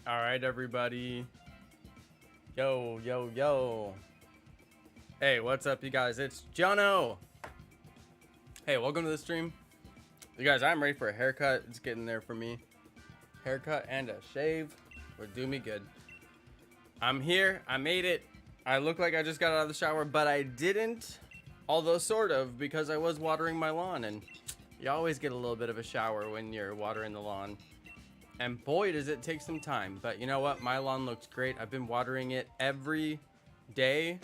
All right, everybody. Yo, yo, yo. Hey, what's up, you guys? It's Jonno. Hey, welcome to the stream. You guys, I'm ready for a haircut. It's getting there for me. Haircut and a shave would do me good. I'm here. I made it. I look like I just got out of the shower, but I didn't. Although sort of, because I was watering my lawn, and you always get a little bit of a shower when you're watering the lawn. And boy, does it take some time. But you know what? My lawn looks great. I've been watering it every day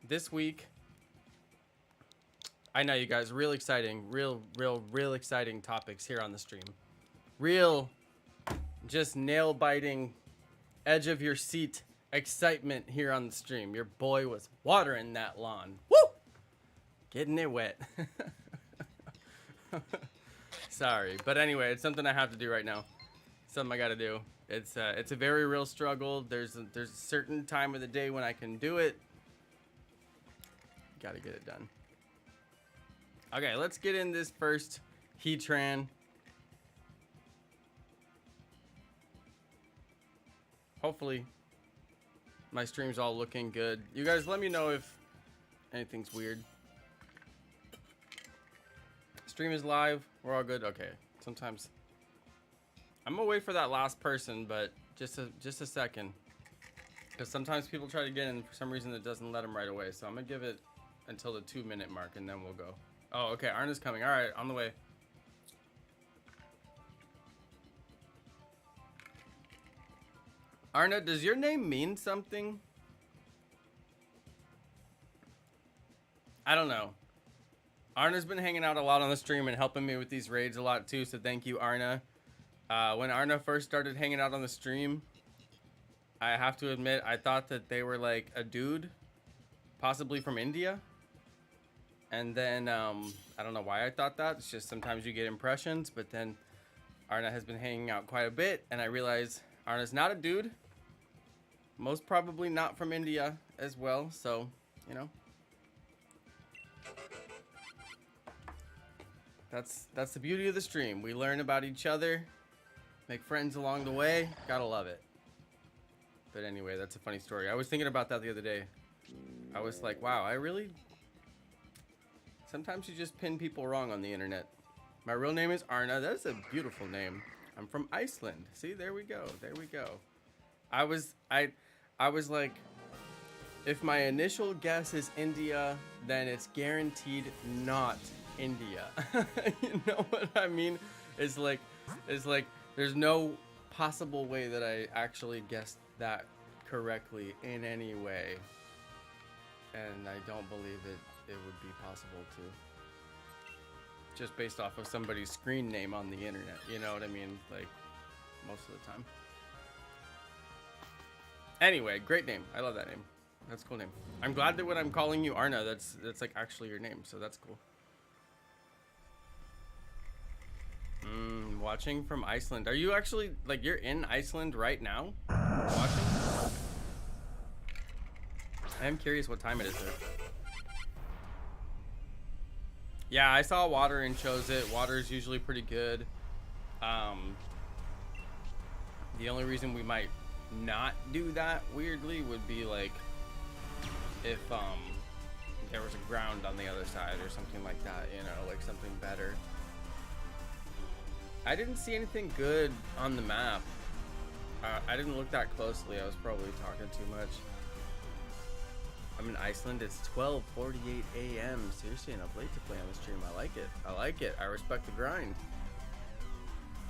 this week. I know, you guys, real exciting, real exciting topics here on the stream. Real, just nail-biting, edge of your seat excitement here on the stream. Your boy was watering that lawn. Woo! Getting it wet. Sorry, but anyway, it's something I have to do right now. Something I gotta do. It's a very real struggle. There's a certain time of the day when I can do it. Gotta get it done. Okay, let's get in this first Heatran. Hopefully my stream's all looking good. You guys let me know if anything's weird. Stream is live. We're all good. Okay. Sometimes I'm gonna wait for that last person, but just a second, because sometimes people try to get in, for some reason it doesn't let them right away. So I'm gonna give it until the 2-minute mark, and then we'll go. Oh, okay, Arna's coming. All right, on the way. Arna, does your name mean something? I don't know. Arna's been hanging out a lot on the stream and helping me with these raids a lot too, so thank you, Arna. When Arna first started hanging out on the stream, I have to admit, I thought that they were like a dude, possibly from India. And then, I don't know why I thought that. It's just sometimes you get impressions, but then Arna has been hanging out quite a bit, and I realize Arna's not a dude. Most probably not from India as well, so, you know. That's the beauty of the stream. We learn about each other. Make friends along the way. Gotta love it. But anyway, that's a funny story. I was thinking about that the other day. I was like, wow, I really... Sometimes you just pin people wrong on the internet. My real name is Arna. That is a beautiful name. I'm from Iceland. See, there we go. There we go. I was like, if my initial guess is India, then it's guaranteed not India. You know what I mean? It's like there's no possible way that I actually guessed that correctly in any way, and I don't believe it would be possible to, just based off of somebody's screen name on the internet, you know what I mean? Like, most of the time. Anyway, great name. I love that name. That's a cool name. I'm glad that when I'm calling you Arna, that's like actually your name, so that's cool. Watching from Iceland. Are you actually, like, you're in Iceland right now? Watching? I am curious what time it is there. Yeah, I saw water and chose it. Water is usually pretty good. The only reason we might not do that, weirdly, would be like if there was a ground on the other side or something like that, you know, like something better. I didn't see anything good on the map. I didn't look that closely. I was probably talking too much. I'm in Iceland. It's 12:48 a.m. Seriously enough late to play on the stream. I like it. I like it. I respect the grind.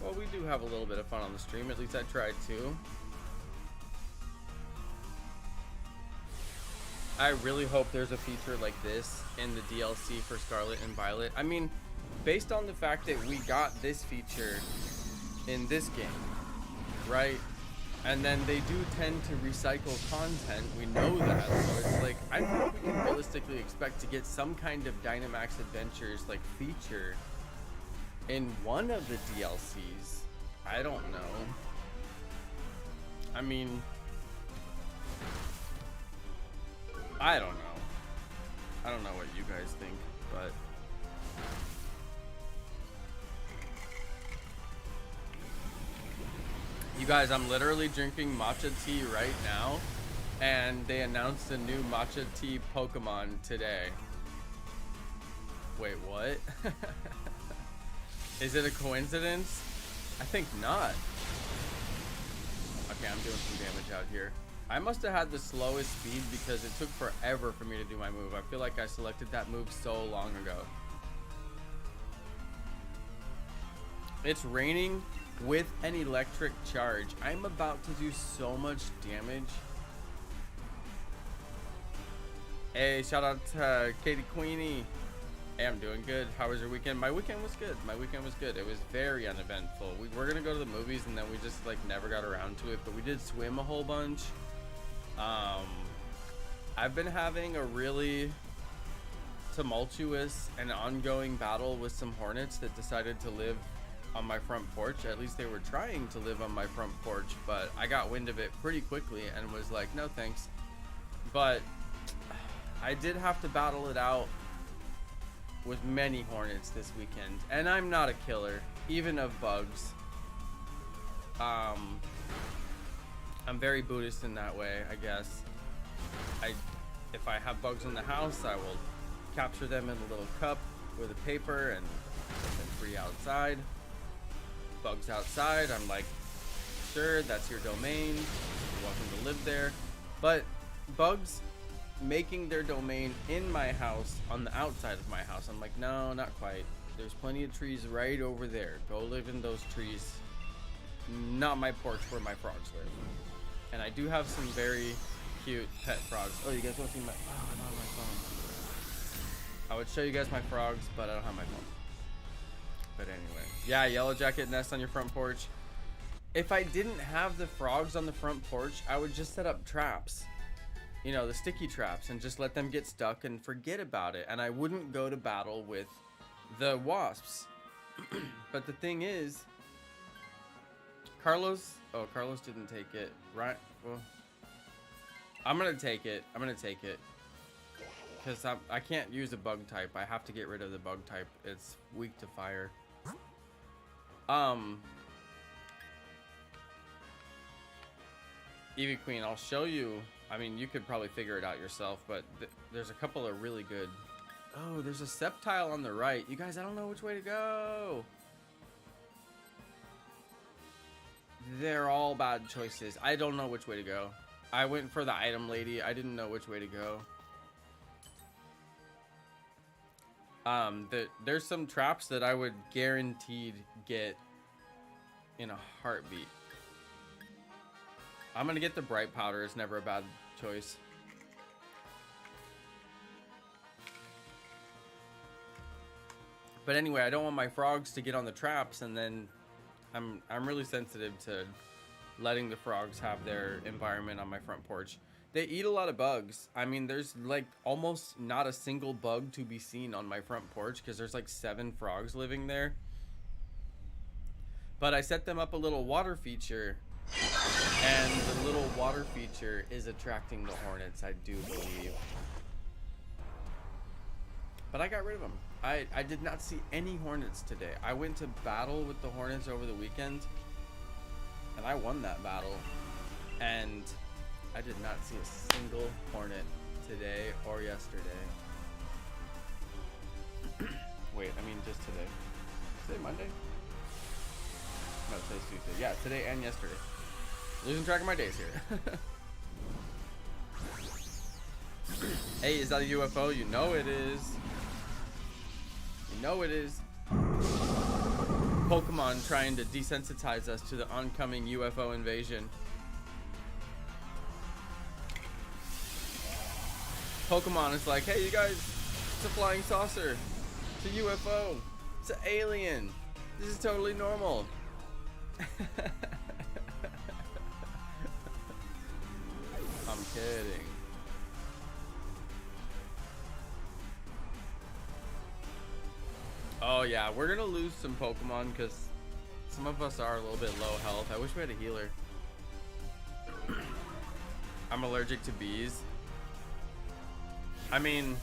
Well, we do have a little bit of fun on the stream. At least I tried to. I really hope there's a feature like this in the DLC for Scarlet and Violet. I mean, based on the fact that we got this feature in this game, right? And then they do tend to recycle content. We know that. So it's like, I think we can realistically expect to get some kind of Dynamax Adventures like feature in one of the DLCs. I don't know. I mean, I don't know. I don't know what you guys think, but You guys, I'm literally drinking matcha tea right now, and they announced a new matcha tea Pokemon today. Wait, what? Is it a coincidence? I think not. Okay, I'm doing some damage out here. I must have had the slowest speed because it took forever for me to do my move. I feel like I selected that move so long ago. It's raining with an electric charge. I'm about to do so much damage. Hey, shout out to Katie Queenie. Hey, I'm doing good. How was your weekend? My weekend was good. My weekend was good. It was very uneventful. We were gonna go to the movies and then we just like never got around to it, but we did swim a whole bunch. I've been having a really tumultuous and ongoing battle with some hornets that decided to live on my front porch. At least they were trying to live on my front porch, but I got wind of it pretty quickly and was like, no thanks. But I did have to battle it out with many hornets this weekend, and I'm not a killer, even of bugs. I'm very Buddhist in that way, I guess. If I have bugs in the house, I will capture them in a little cup with a paper and set them free outside. Bugs outside, I'm like, sure, that's your domain, you're welcome to live there. But bugs making their domain in my house on the outside of my house, I'm like, no, not quite. There's plenty of trees right over there. Go live in those trees. Not my porch where my frogs live. And I do have some very cute pet frogs. Oh, you guys want to see my... Oh, I'm on my phone. I would show you guys my frogs, but I don't have my phone. But anyway. Yeah, yellow jacket nest on your front porch. If I didn't have the frogs on the front porch, I would just set up traps. You know, the sticky traps, and just let them get stuck and forget about it. And I wouldn't go to battle with the wasps. But the thing is, Carlos didn't take it, right? Well, I'm gonna take it. Because I can't use a bug type. I have to get rid of the bug type. It's weak to fire. Eevee Queen, I'll show you. I mean, you could probably figure it out yourself, but there's a couple of really good... Oh, there's a Sceptile on the right. You guys, I don't know which way to go. They're all bad choices. I don't know which way to go. I went for the item lady. I didn't know which way to go. There's some traps that I would guaranteed get in a heartbeat. I'm gonna get the bright powder. It's never a bad choice. But anyway, I don't want my frogs to get on the traps, and then I'm really sensitive to letting the frogs have their environment on my front porch. They eat a lot of bugs. I mean, there's like almost not a single bug to be seen on my front porch because there's like 7 frogs living there. But I set them up a little water feature, and the little water feature is attracting the hornets, I do believe. But I got rid of them. I did not see any hornets today. I went to battle with the hornets over the weekend, and I won that battle. And I did not see a single hornet today or yesterday. Wait, I mean just today. Today Monday? No, today's Tuesday. Yeah, today and yesterday. Losing track of my days here. Hey, is that a UFO? You know it is. You know it is. Pokemon trying to desensitize us to the oncoming UFO invasion. Pokemon is like, hey, you guys, it's a flying saucer. It's a UFO. It's an alien. This is totally normal. I'm kidding. Oh yeah, we're gonna lose some Pokemon because some of us are a little bit low health. I wish we had a healer. I'm allergic to bees. I mean,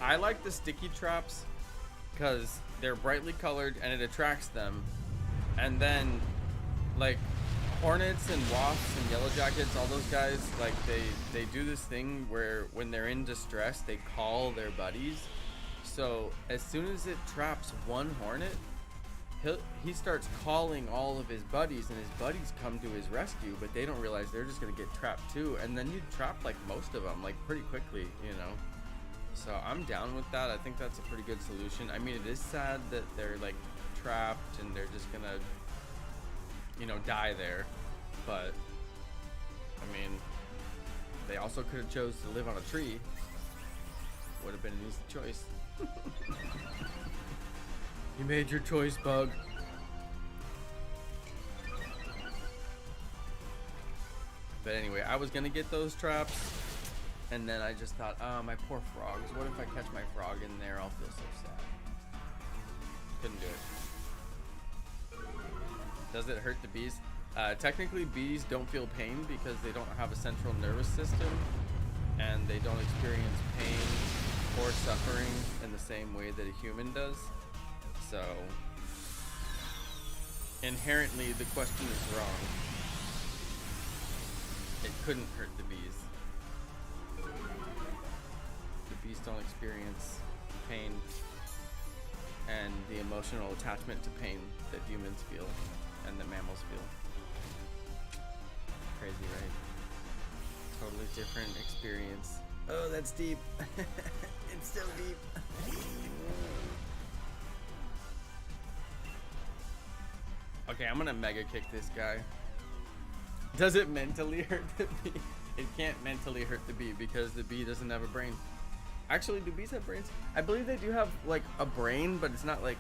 I like the sticky traps because they're brightly colored and it attracts them. And then like hornets and wasps and yellow jackets, all those guys, like they do this thing where when they're in distress, they call their buddies. So as soon as it traps one hornet, he starts calling all of his buddies, and his buddies come to his rescue, but they don't realize they're just gonna get trapped too. And then you trap like most of them like pretty quickly, you know. So I'm down with that. I think that's a pretty good solution. I mean, it is sad that they're like trapped and they're just gonna, you know, die there. But I mean, they also could have chose to live on a tree. Would have been an easy choice. You made your choice, Bug. But anyway, I was gonna get those traps, and then I just thought, oh, my poor frogs. What if I catch my frog in there? I'll feel so sad. Couldn't do it. Does it hurt the bees? Technically, bees don't feel pain because they don't have a central nervous system, and they don't experience pain or suffering in the same way that a human does. So, inherently, the question is wrong. It couldn't hurt the bees. The bees don't experience pain and the emotional attachment to pain that humans feel and that mammals feel. Crazy, right? Totally different experience. Oh, that's deep. It's so deep. Okay, I'm gonna mega kick this guy. Does it mentally hurt the bee? It can't mentally hurt the bee because the bee doesn't have a brain. Actually, do bees have brains? I believe they do have like a brain, but it's not like,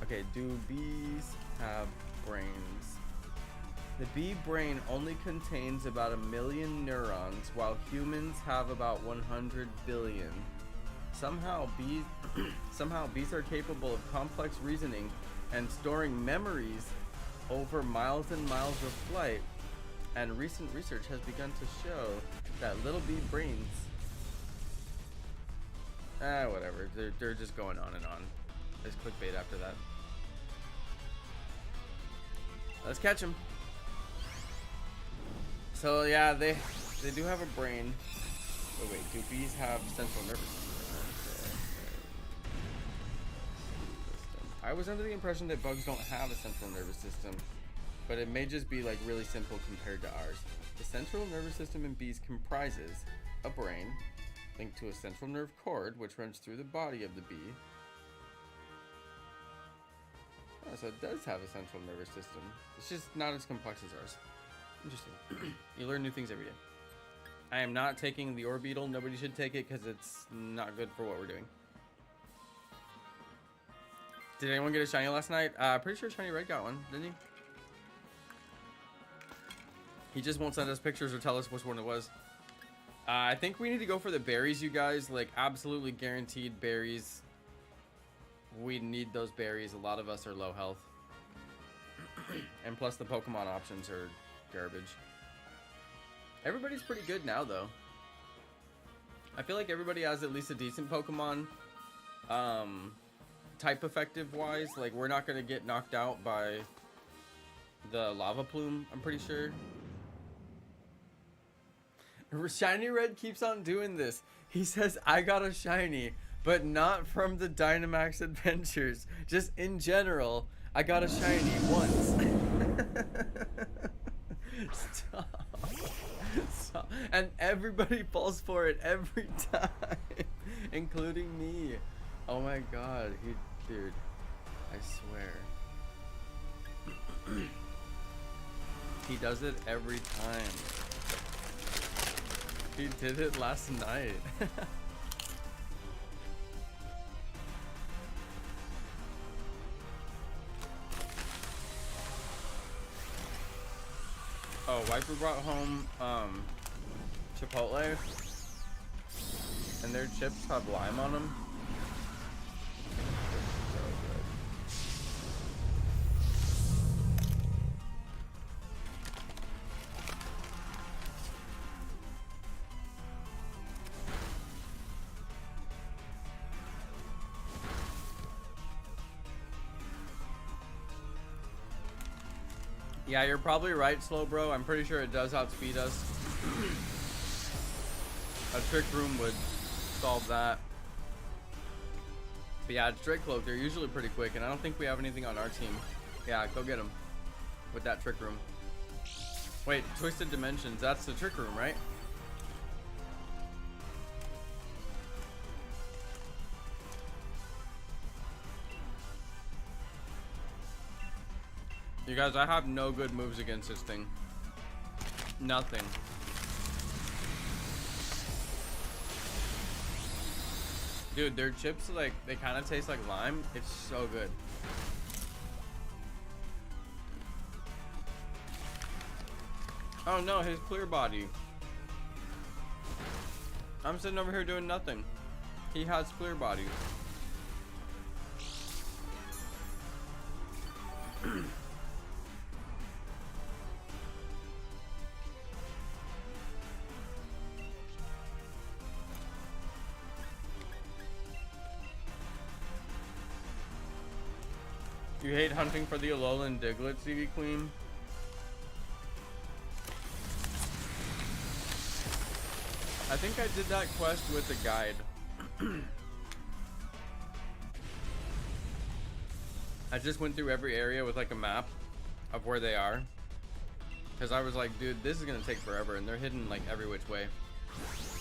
okay, do bees have brains? The bee brain only contains about 1 million neurons, while humans have about 100 billion. Somehow bees are capable of complex reasoning and storing memories over miles and miles of flight, and recent research has begun to show that little bee brains, whatever, they're just going on and on. There's clickbait after that. Let's catch him. So yeah, they do have a brain. Oh wait, do bees have central nervous system? I was under the impression that bugs don't have a central nervous system, but it may just be like really simple compared to ours. The central nervous system in bees comprises a brain linked to a central nerve cord which runs through the body of the bee. Oh, so it does have a central nervous system. It's just not as complex as ours. Interesting. You learn new things every day. I am not taking the orbital. Nobody should take it because it's not good for what we're doing. Did anyone get a shiny last night? Pretty sure Shiny Red got one, didn't he? He just won't send us pictures or tell us which one it was. I think we need to go for the berries, you guys. Like, absolutely guaranteed berries. We need those berries. A lot of us are low health. And plus the Pokemon options are garbage. Everybody's pretty good now, though. I feel like everybody has at least a decent Pokemon. Type effective wise, like we're not gonna get knocked out by the lava plume, I'm pretty sure. Shiny Red keeps on doing this. He says, I got a shiny, but not from the Dynamax Adventures. Just in general, I got a shiny once. Stop. Stop. And everybody falls for it every time, including me. Oh my god, dude, I swear. He does it every time. He did it last night. Oh, Wiper brought home Chipotle, and their chips have lime on them. Yeah, you're probably right, Slow Bro. I'm pretty sure it does outspeed us. A Trick Room would solve that. But yeah, it's Drake Cloak. They're usually pretty quick, and I don't think we have anything on our team. Yeah, go get them with that Trick Room. Wait, Twisted Dimensions. That's the Trick Room, right? You guys, I have no good moves against this thing. Nothing. Dude, their chips, like, they kind of taste like lime. It's so good. Oh no, his clear body. I'm sitting over here doing nothing. He has clear body. You hate hunting for the Alolan Diglett, CV Queen? I think I did that quest with a guide. I just went through every area with like a map of where they are. Because I was like, dude, this is going to take forever. And they're hidden like every which way.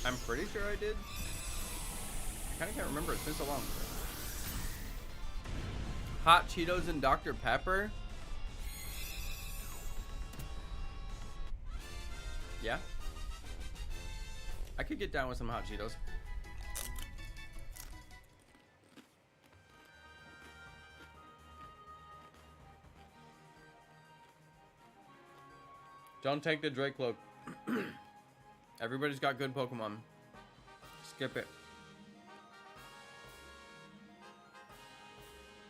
I'm pretty sure I did. I kind of can't remember. It's been so long. Hot Cheetos and Dr. Pepper? Yeah. I could get down with some hot Cheetos. Don't take the Drake Cloak. Everybody's got good Pokemon. Skip it.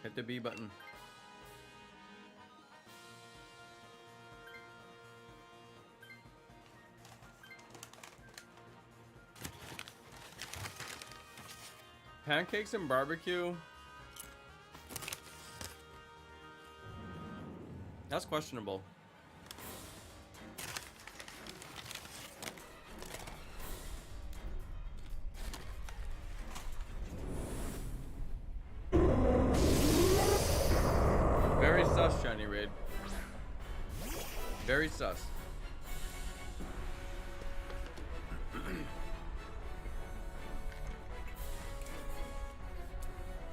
Hit the B button. Pancakes and barbecue? That's questionable. Very sus, Shiny Raid. Very sus.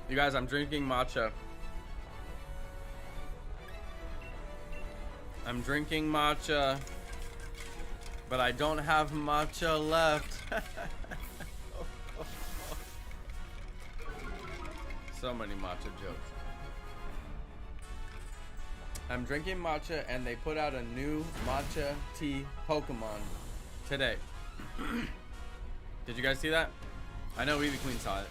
You guys, I'm drinking matcha. I'm drinking matcha, but I don't have matcha left. So many matcha jokes. I'm drinking matcha, and they put out a new matcha tea Pokemon today. Did you guys see that? I know Eevee Queen saw it.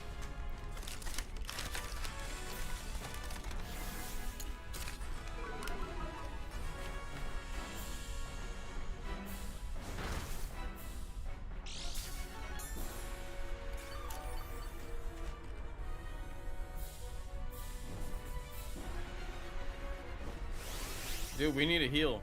Dude, we need a heal.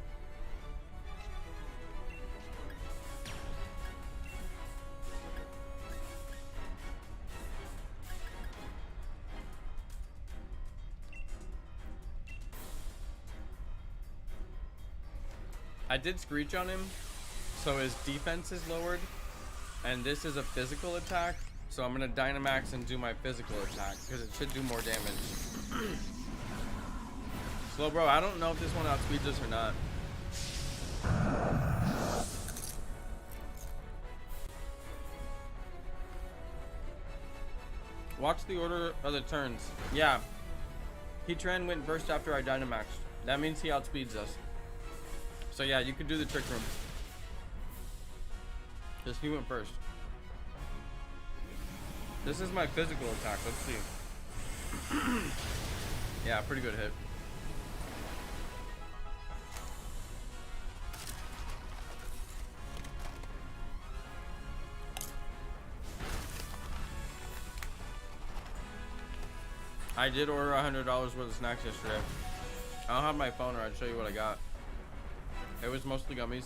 I did Screech on him, so his defense is lowered, and this is a physical attack, so I'm gonna Dynamax and do my physical attack, because it should do more damage. Slow Bro, I don't know if this one outspeeds us or not. Watch the order of the turns. Yeah. Heatran went first after I Dynamaxed. That means he outspeeds us. So yeah, you could do the Trick Room. Just he went first. This is my physical attack. Let's see. Yeah, pretty good hit. I did order $100 worth of snacks yesterday. I don't have my phone, or I'd show you what I got. It was mostly gummies.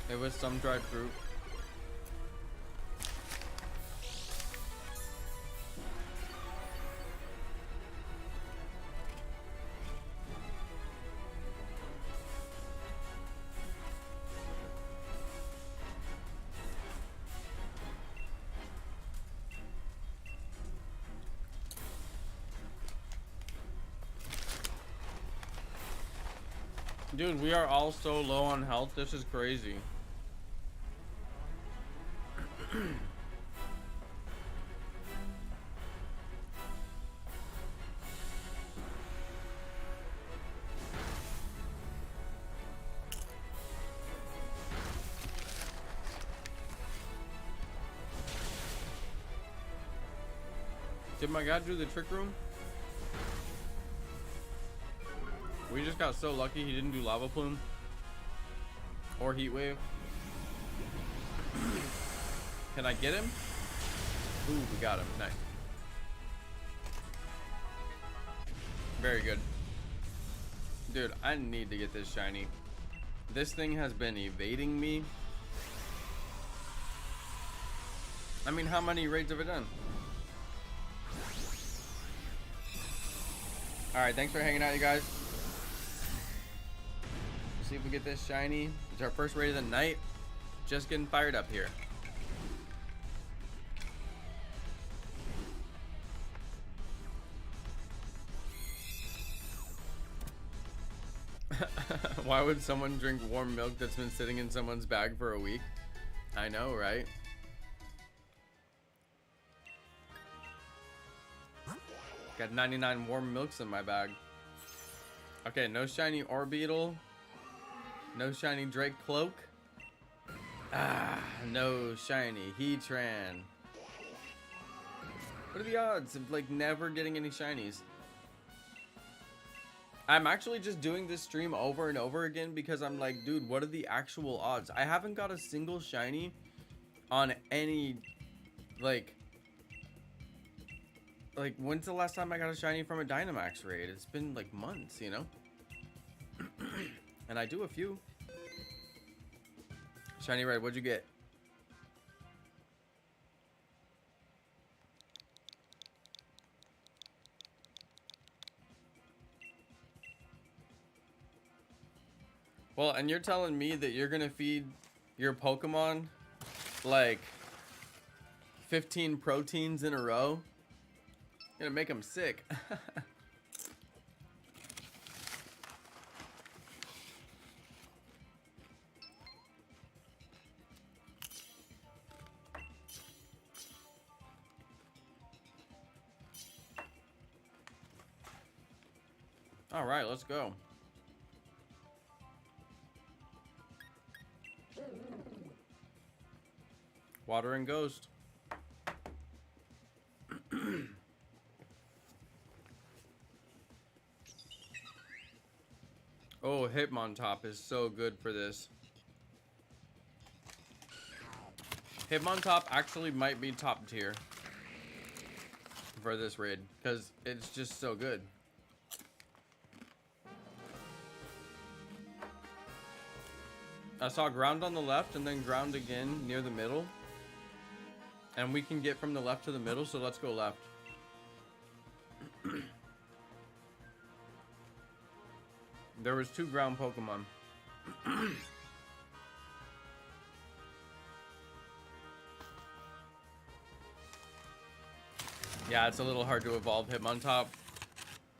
It was some dried fruit. Dude, we are all so low on health. This is crazy. Did my guy do the trick room? We just got so lucky he didn't do lava plume or heat wave. Can I get him? Ooh, we got him. Nice. Very good. Dude, I need to get this shiny. This thing has been evading me. I mean, how many raids have it done? Alright, thanks for hanging out, you guys. See if we get this shiny. It's our first raid of the night. Just getting fired up here. Why would someone drink warm milk that's been sitting in someone's bag for a week? I know, right? Got 99 warm milks in my bag. Okay, no shiny Orbeetle. No shiny Drake Cloak. Ah, no shiny Heatran. What are the odds of like never getting any shinies? I'm actually just doing this stream over and over again because I'm like, dude, what are the actual odds? I haven't got a single shiny on any, like when's the last time I got a shiny from a Dynamax raid? It's been like months, you know? And I do a few. Shiny raid, what'd you get? Well, and you're telling me that you're gonna feed your Pokemon like 15 proteins in a row? You're gonna make them sick. All right, let's go. Water and Ghost. Oh, Hitmontop is so good for this. Hitmontop actually might be top tier for this raid because it's just so good. I saw ground on the left and then ground again near the middle. And we can get from the left to the middle, so let's go left. There was 2 ground Pokemon. Yeah, it's a little hard to evolve Hitmontop.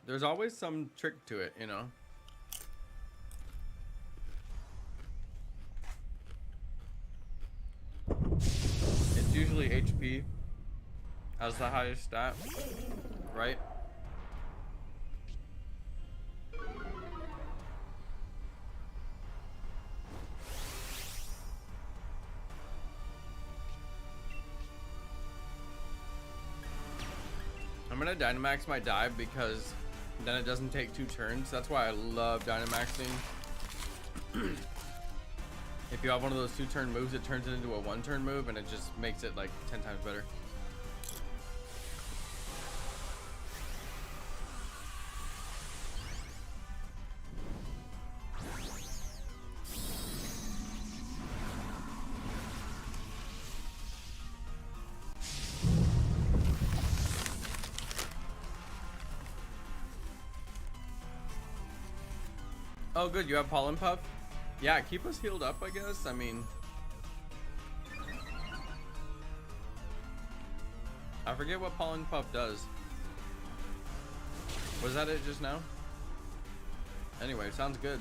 There's always some trick to it, you know? It's usually HP as the highest stat, right? I'm gonna Dynamax my dive because then it doesn't take 2 turns. That's why I love Dynamaxing. If you have one of those 2-turn moves, it turns it into a 1-turn move and it just makes it like 10 times better. Oh, good. You have Pollen Puff? Yeah, keep us healed up, I guess. I mean, I forget what Pollen Puff does. Was that it just now? Anyway, sounds good.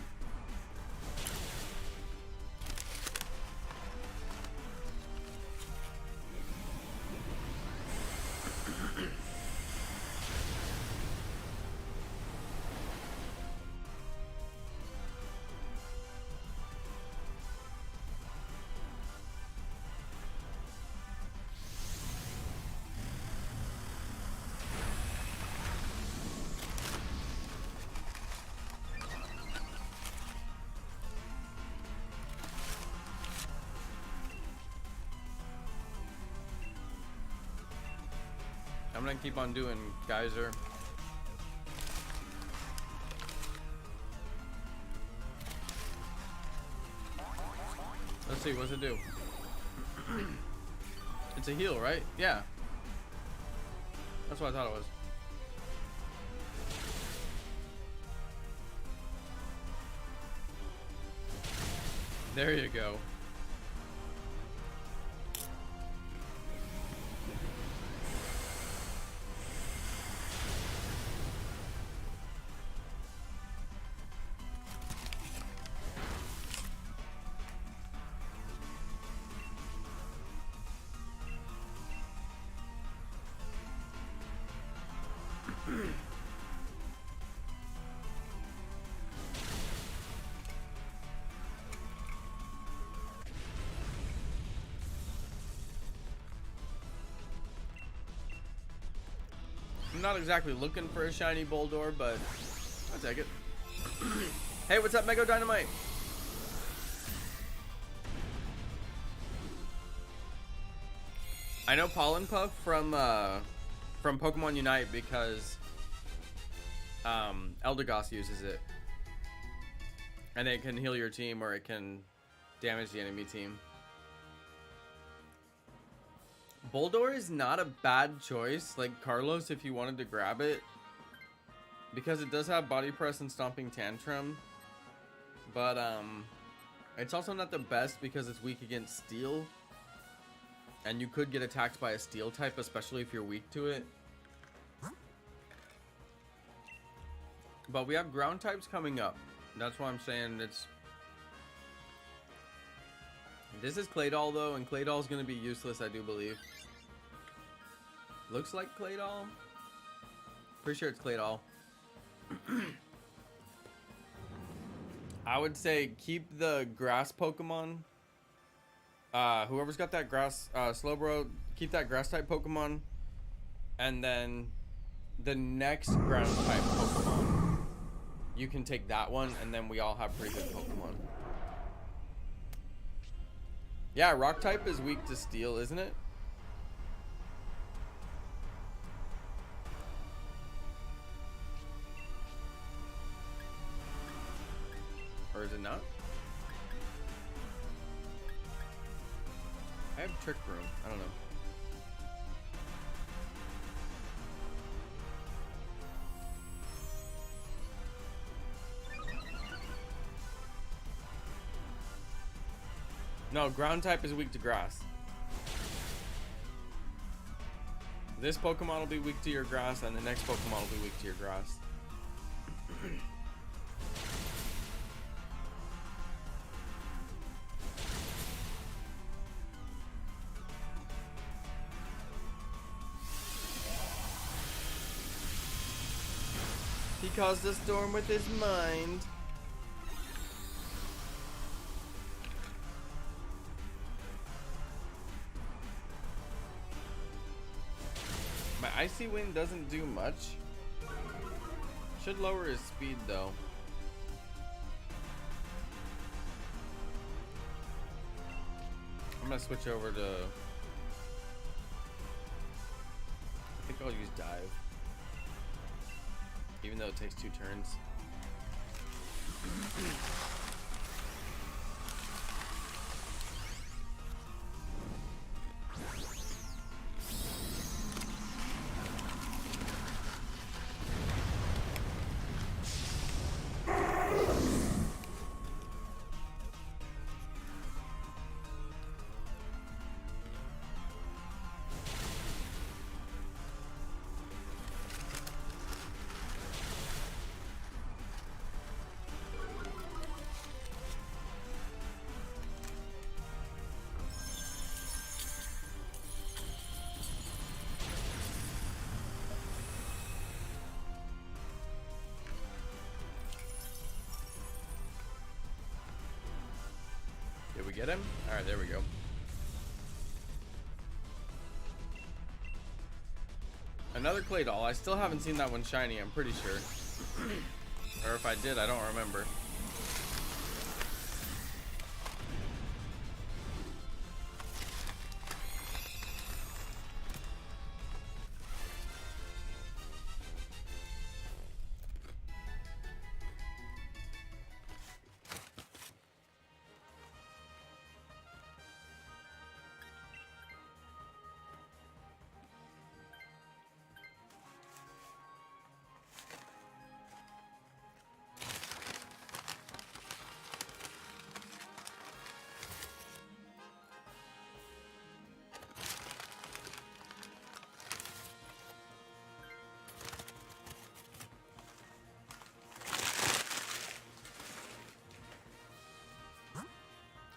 I'm gonna keep on doing Geyser. Let's see, what's it do? It's a heal, right? Yeah. That's what I thought it was. There you go. I'm not exactly looking for a shiny Boldore, but I'll take it. Hey, what's up, Mega Dynamite? I know Pollen Puff from Pokemon Unite because Eldegoss uses it, and it can heal your team or it can damage the enemy team. Boldore is not a bad choice, like Carlos, if you wanted to grab it, because it does have Body Press and Stomping Tantrum, but it's also not the best because it's weak against Steel, and you could get attacked by a Steel type, especially if you're weak to it. But we have ground types coming up. That's why I'm saying it's... This is Claydol though, and Claydol's gonna be useless, I do believe. Looks like Claydol. Pretty sure it's Claydol. I would say keep the grass Pokemon. Whoever's got that grass, Slowbro, keep that grass type Pokemon. And then the next ground type Pokemon, you can take that one, and then we all have pretty good Pokemon. Yeah, rock type is weak to steel, isn't it? Or is it not? I have Trick Room. I don't know. No, ground type is weak to grass. This Pokemon will be weak to your grass, and the next Pokemon will be weak to your grass. He caused a storm with his mind. My Icy Wind doesn't do much. Should lower his speed though. I'm gonna switch over to... I think I'll use Dive. Even though it takes 2 turns. get him? Alright, there we go. Another clay doll. I still haven't seen that one shiny, I'm pretty sure. Or if I did, I don't remember.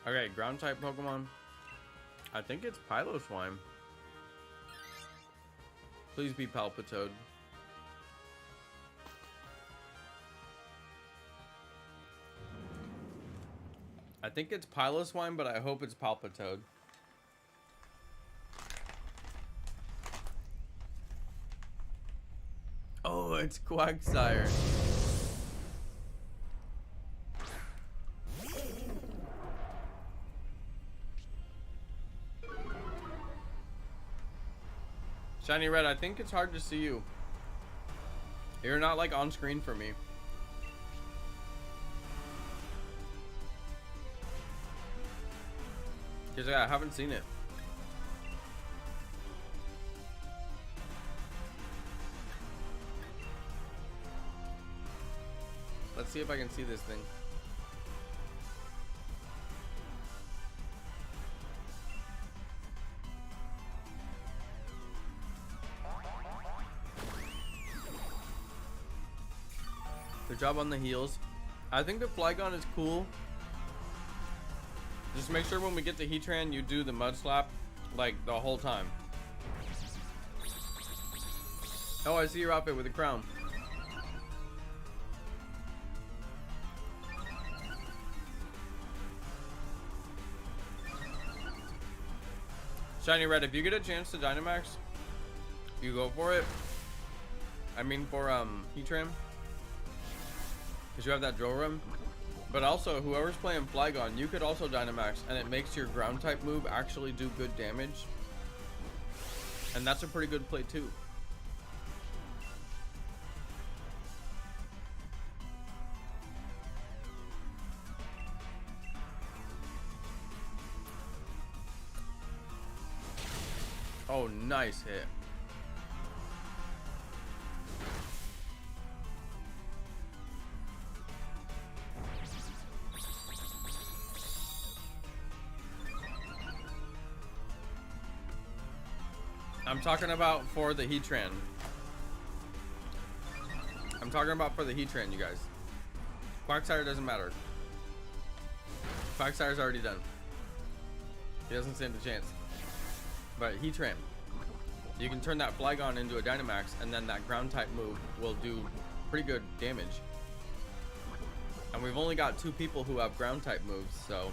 Okay, ground type Pokemon. I think it's Piloswine. Please be Palpitoad. I think it's Piloswine, but I hope it's Palpitoad. Oh, it's Quagsire. Shiny Red, I think it's hard to see you. You're not like on screen for me. Because I haven't seen it. Let's see if I can see this thing. Good job on the heals. I think the Flygon is cool. Just make sure when we get to Heatran, you do the Mud Slap like the whole time. Oh, I see your outfit with the crown. Shiny Red, if you get a chance to Dynamax, you go for it. I mean for Heatran. Because you have that drill room. But also, whoever's playing Flygon, you could also Dynamax, and it makes your ground type move actually do good damage. And that's a pretty good play too. Oh, nice hit. I'm talking about for the Heatran. I'm talking about for the Heatran, you guys. Quagsire doesn't matter. Quagsire's already done. He doesn't stand a chance. But Heatran, you can turn that Flygon into a Dynamax, and then that ground type move will do pretty good damage. And we've only got 2 people who have ground type moves, so.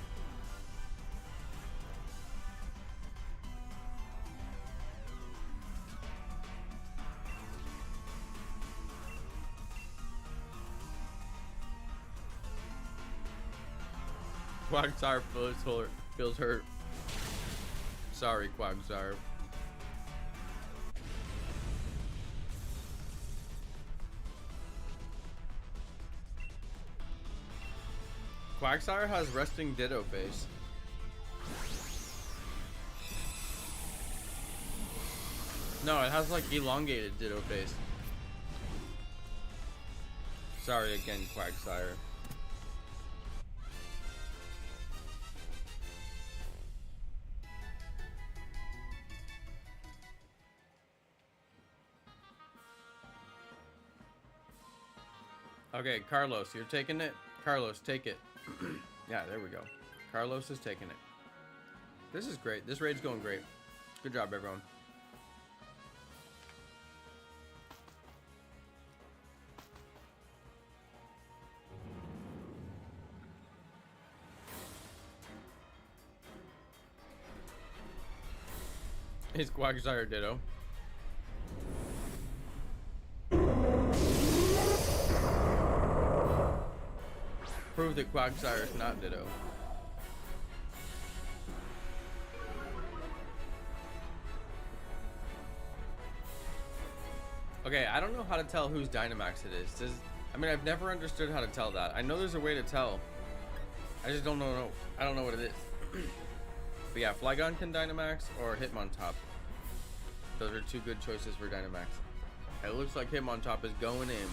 Quagsire feels hurt. Sorry, Quagsire. Quagsire has resting Ditto face. No, it has like elongated Ditto face. Sorry again, Quagsire. Okay, Carlos, you're taking it? Carlos, take it. Yeah, there we go. Carlos is taking it. This is great. This raid's going great. Good job, everyone. Is Quagsire Ditto? Prove that Quagsire is not Ditto. Okay, I don't know how to tell whose Dynamax it is. I mean, I've never understood how to tell that. I know there's a way to tell. I just don't know. I don't know what it is. But yeah, Flygon can Dynamax or Hitmontop. Those are two good choices for Dynamax. It looks like Hitmontop is going in.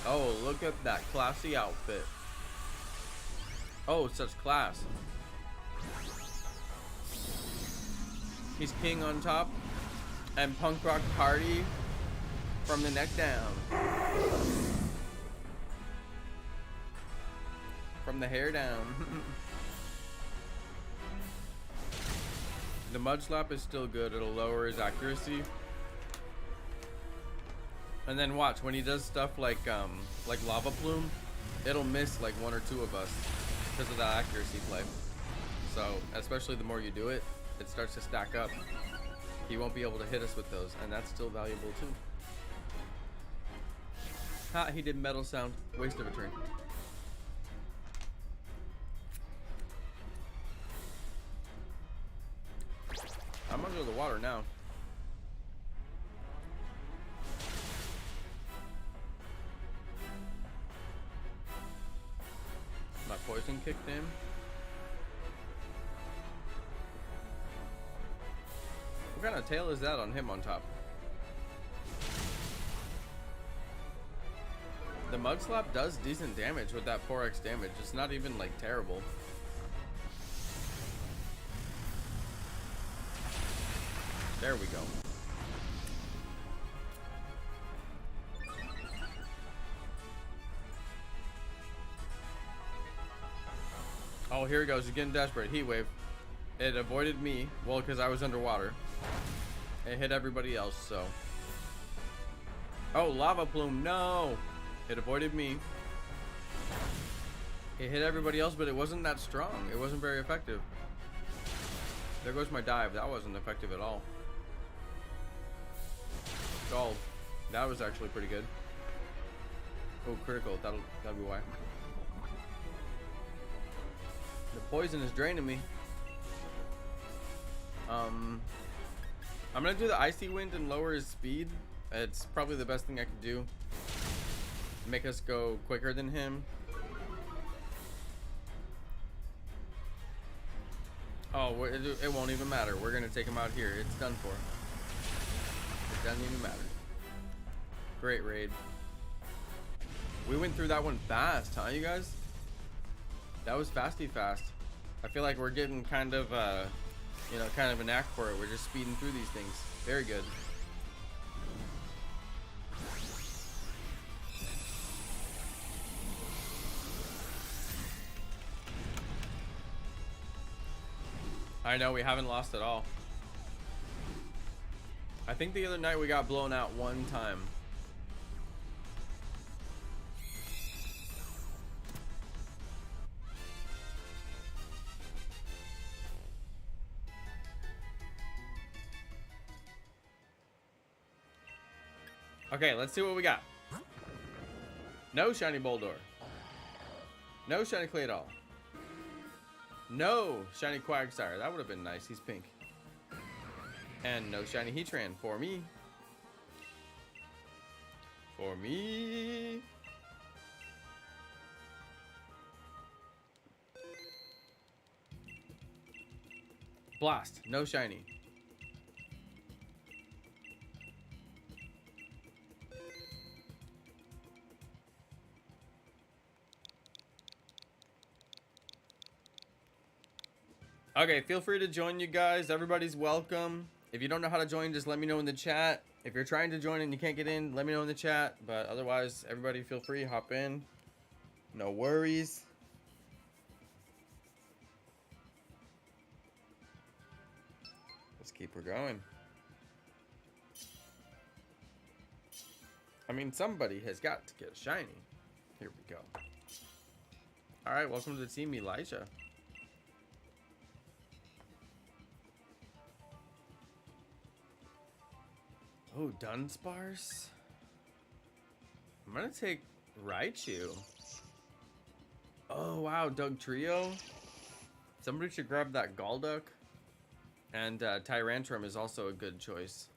Oh, look at that classy outfit. Oh, such class. He's king on top and punk rock party from the neck down. From the hair down. The Mud Slap is still good. It'll lower his accuracy. And then watch, when he does stuff like Lava Plume, it'll miss like one or two of us because of that accuracy play. So, especially the more you do it, it starts to stack up. He won't be able to hit us with those, and that's still valuable too. Ha, he did metal sound. Waste of a turn. I'm under the water now. My poison kicked in. What kind of tail is that on him on top? The Mud Slap does decent damage with that 4x damage. It's not even like terrible. There we go. Oh, here he goes. He's getting desperate. Heat Wave. It avoided me. Well, because I was underwater. It hit everybody else, so. Oh, Lava Plume. No. It avoided me. It hit everybody else, but it wasn't that strong. It wasn't very effective. There goes my dive. That wasn't effective at all. Scald. That was actually pretty good. Oh, critical. That'll be why. The poison is draining me. I'm gonna do the Icy Wind and lower his speed. It's probably the best thing I could do. Make us go quicker than him. Oh, it won't even matter. We're gonna take him out here. It's done for. It doesn't even matter. Great raid. We went through that one fast, huh, you guys? That was fasty fast. I feel like we're getting kind of, you know, kind of a knack for it. We're just speeding through these things. Very good. I know, we haven't lost at all. I think the other night we got blown out one time. Okay, let's see what we got. No Shiny Boldor. No Shiny Claydol. No Shiny Quagsire. That would have been nice. He's pink. And no Shiny Heatran for me. For me. Blast. No Shiny. Okay, feel free to join, you guys. Everybody's welcome. If you don't know how to join, just let me know in the chat. If you're trying to join and you can't get in, let me know in the chat. But otherwise, everybody feel free, hop in. No worries. Let's keep her going. I mean, somebody has got to get a shiny. Here we go. All right, welcome to the team, Elijah. Oh, Dunsparce. I'm gonna take Raichu. Oh wow, Doug Trio. Somebody should grab that Golduck. And Tyrantrum is also a good choice.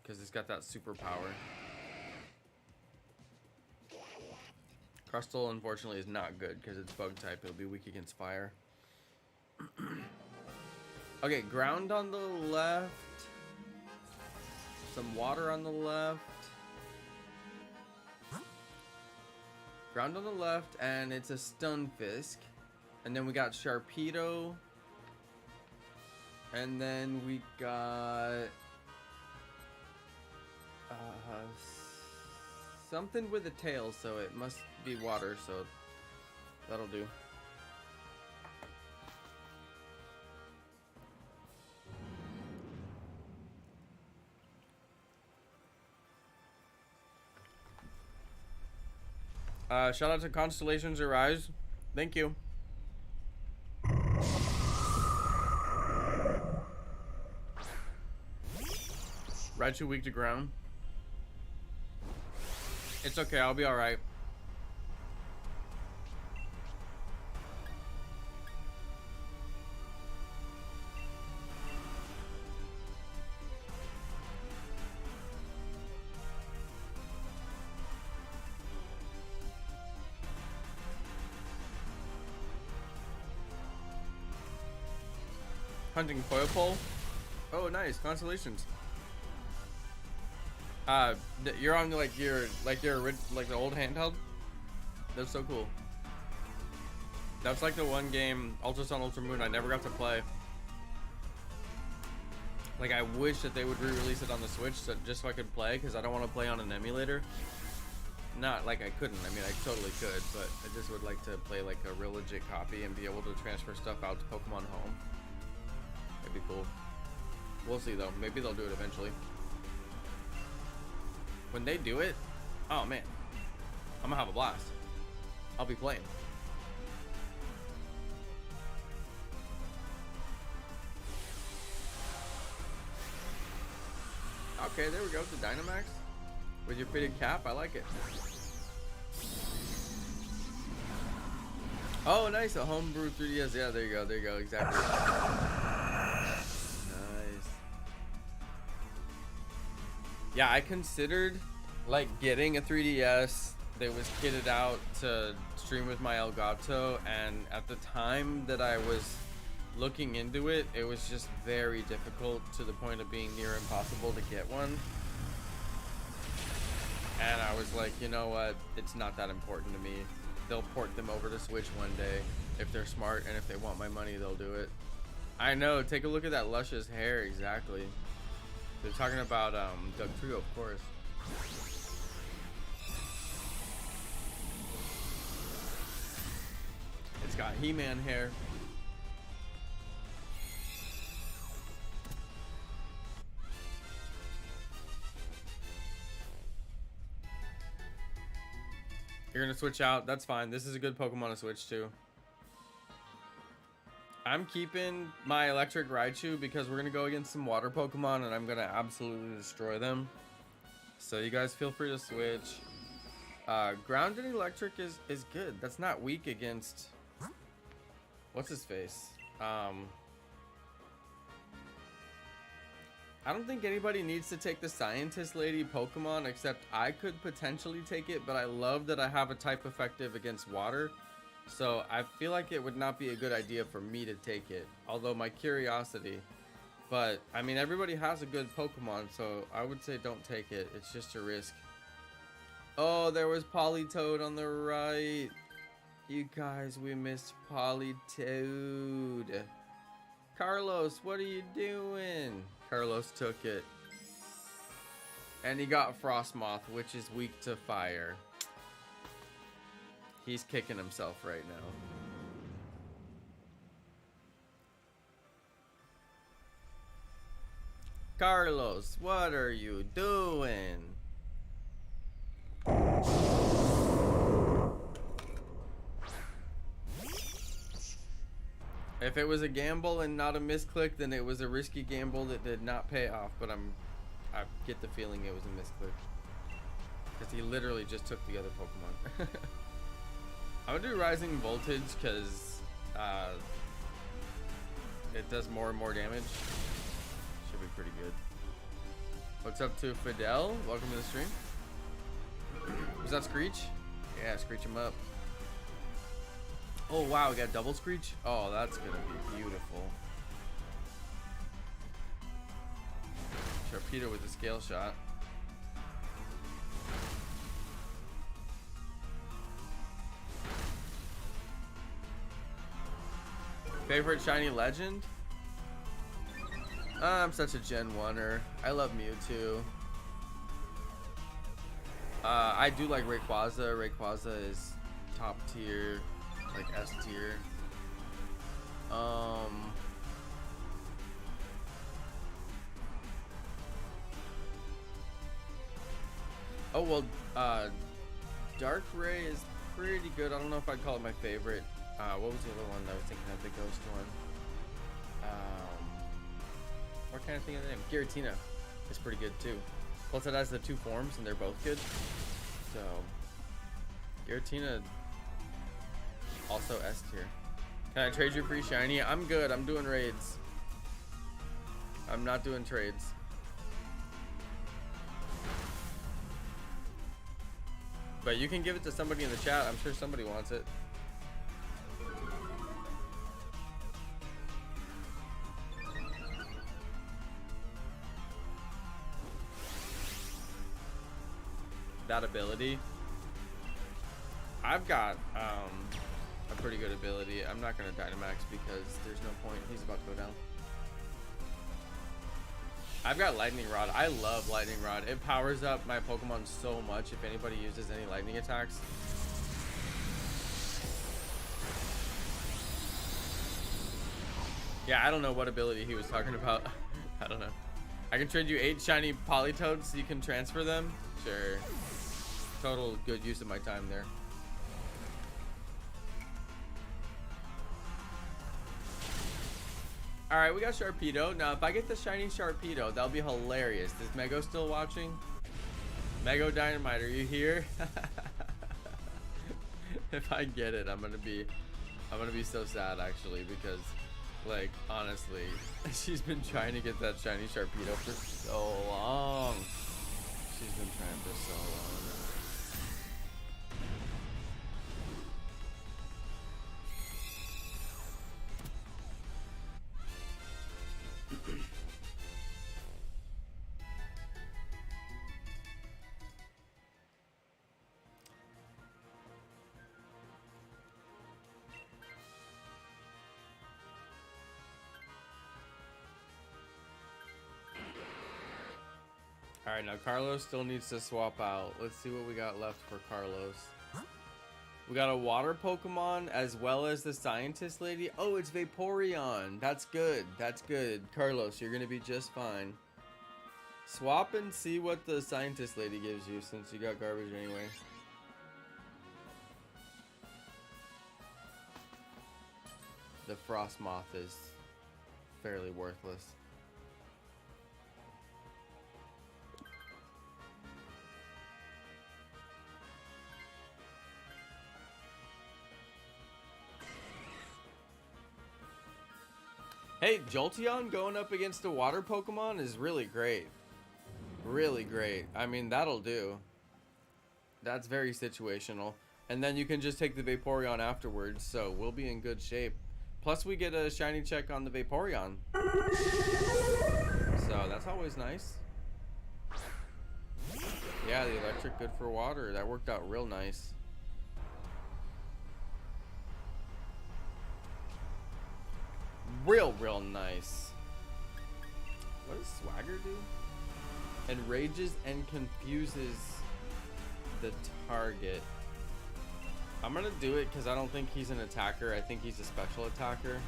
Because it's got that superpower. Crustle, unfortunately, is not good because it's bug type. It'll be weak against fire. Okay, ground on the left. Some water on the left. Ground on the left, and it's a Stunfisk. And then we got Sharpedo. And then we got something with a tail, so it must be water, so that'll do. Shout out to Constellations Arise. Thank you. Raichu weak to ground. It's okay, I'll be alright. Hunting foil pole. Oh, nice. Constellations. You're on like the old handheld. That's so cool. That's like the one game, Ultra Sun, Ultra Moon, I never got to play. Like, I wish that they would re-release it on the Switch just so I could play, because I don't want to play on an emulator. Not like I couldn't. I mean, I totally could, but I just would like to play like a real legit copy and be able to transfer stuff out to Pokemon Home. That'd be cool. We'll see though. Maybe they'll do it eventually. When they do it, oh man, I'm gonna have a blast. I'll be playing. Okay, there we go. The Dynamax with your fitted cap. I like it. Oh, nice. A homebrew 3DS. Yeah, there you go. There you go. Exactly. Nice. Yeah, I considered like getting a 3DS that was kitted out to stream with my Elgato, and at the time that I was looking into it, it was just very difficult to the point of being near impossible to get one. And I was like, you know what? It's not that important to me. They'll port them over to Switch one day if they're smart, and if they want my money, they'll do it. I know. Take a look at that luscious hair. Exactly. They're talking about Doug Trio, of course. It's got He-Man hair. You're gonna switch out. That's fine. This is a good Pokemon to switch to. I'm keeping my electric Raichu because we're gonna go against some water Pokemon and I'm gonna absolutely destroy them. So you guys feel free to switch. Ground and electric is good. That's not weak against what's his face. I don't think anybody needs to take the Scientist Lady Pokemon, except I could potentially take it, but I love that I have a type effective against water. So I feel like it would not be a good idea for me to take it, although my curiosity. But, I mean, everybody has a good Pokemon, so I would say don't take it. It's just a risk. Oh, there was Politoed on the right. You guys, we missed Politoed. Carlos, what are you doing? Carlos took it. And he got Frostmoth, which is weak to fire. He's kicking himself right now. Carlos, what are you doing? If it was a gamble and not a misclick, then it was a risky gamble that did not pay off. But I get the feeling it was a misclick. Because he literally just took the other Pokemon. I'm gonna do Rising Voltage because it does more and more damage. Should be pretty good. What's up to Fidel? Welcome to the stream. Was that Screech? Yeah, Screech him up. Oh wow, we got double Screech? Oh, that's gonna be beautiful. Sharpedo with the scale shot. Favorite shiny legend? I'm such a Gen 1er. I love Mewtwo. I do like Rayquaza. Rayquaza is top tier, like S tier. Oh well, Dark Ray is pretty good. I don't know if I'd call it my favorite. What was the other one that I was thinking of? The ghost one. What kind of thing of the name? Giratina is pretty good too. Plus it has the 2 forms and they're both good. So Giratina also S tier. Can I trade you free shiny? I'm good. I'm doing raids. I'm not doing trades. But you can give it to somebody in the chat. I'm sure somebody wants it. That ability. I've got a pretty good ability. I'm not gonna Dynamax because there's no point. He's about to go down. I've got Lightning Rod. I love Lightning Rod. It powers up my Pokemon so much if anybody uses any lightning attacks. Yeah, I don't know what ability he was talking about. I don't know. I can trade you 8 shiny Politoads so you can transfer them? Sure. Total good use of my time there. Alright, we got Sharpedo. Now, if I get the shiny Sharpedo, that'll be hilarious. Is Mego still watching? Mego Dynamite, are you here? If I get it, I'm gonna be so sad actually, because like honestly, she's been trying to get that shiny Sharpedo for so long. She's been trying for so long. Alright, now Carlos still needs to swap out. Let's see what we got left for Carlos. We got a water Pokemon as well as the scientist lady. Oh, it's Vaporeon. That's good. That's good. Carlos, you're going to be just fine. Swap and see what the scientist lady gives you since you got garbage anyway. The Frostmoth is fairly worthless. Hey, Jolteon going up against a water Pokemon is really great. Really great. I mean, that'll do. That's very situational. And then you can just take the Vaporeon afterwards, so we'll be in good shape. Plus, we get a shiny check on the Vaporeon. So, that's always nice. Yeah, the electric good for water. That worked out real nice. Real nice. What does Swagger do? Enrages and confuses the target. I'm gonna do it because I don't think he's an attacker. I think he's a special attacker.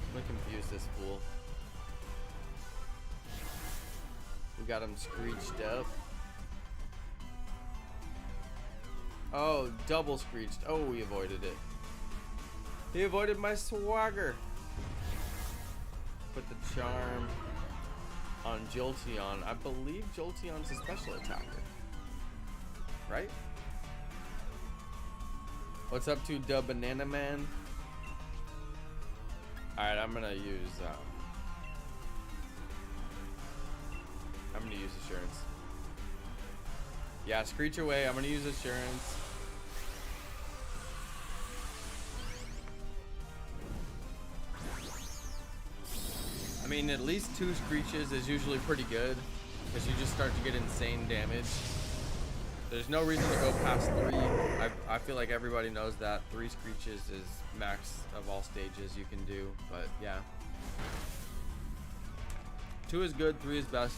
I'm gonna confuse this fool. We got him screeched up. Oh, double screeched. Oh, he avoided it. He avoided my swagger. Put the charm on Jolteon. I believe Jolteon's a special attacker. Right? What's up to the Banana Man? Alright, I'm gonna use Assurance. Yeah, screech away. I'm gonna use Assurance. I mean, at least 2 screeches is usually pretty good, because you just start to get insane damage. There's no reason to go past 3. I feel like everybody knows that 3 screeches is max of all stages you can do, but yeah. 2 is good, 3 is best.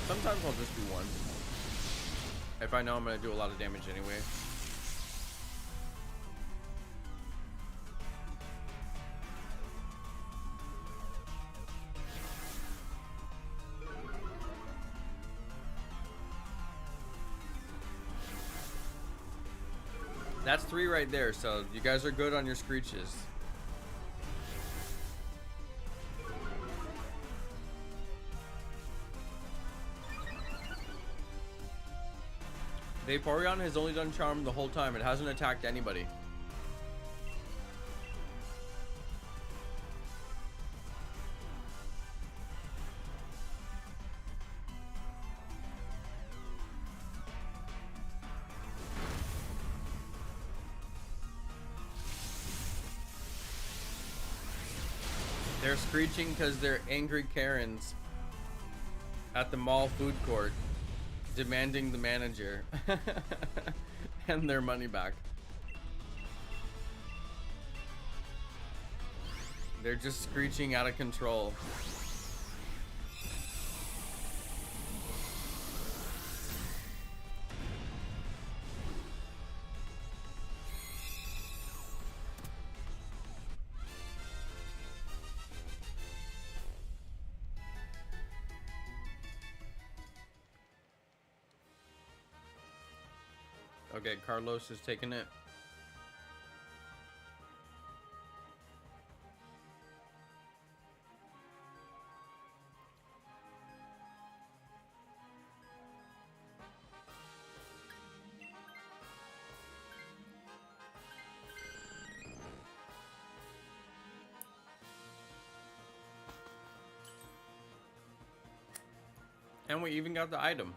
Sometimes I'll just do 1. If I know I'm gonna do a lot of damage anyway. That's 3 right there, so you guys are good on your screeches. Vaporeon has only done charm the whole time. It hasn't attacked anybody. They're screeching because they're angry Karens at the mall food court demanding the manager and their money back. They're just screeching out of control. Okay, Carlos is taking it. And we even got the item.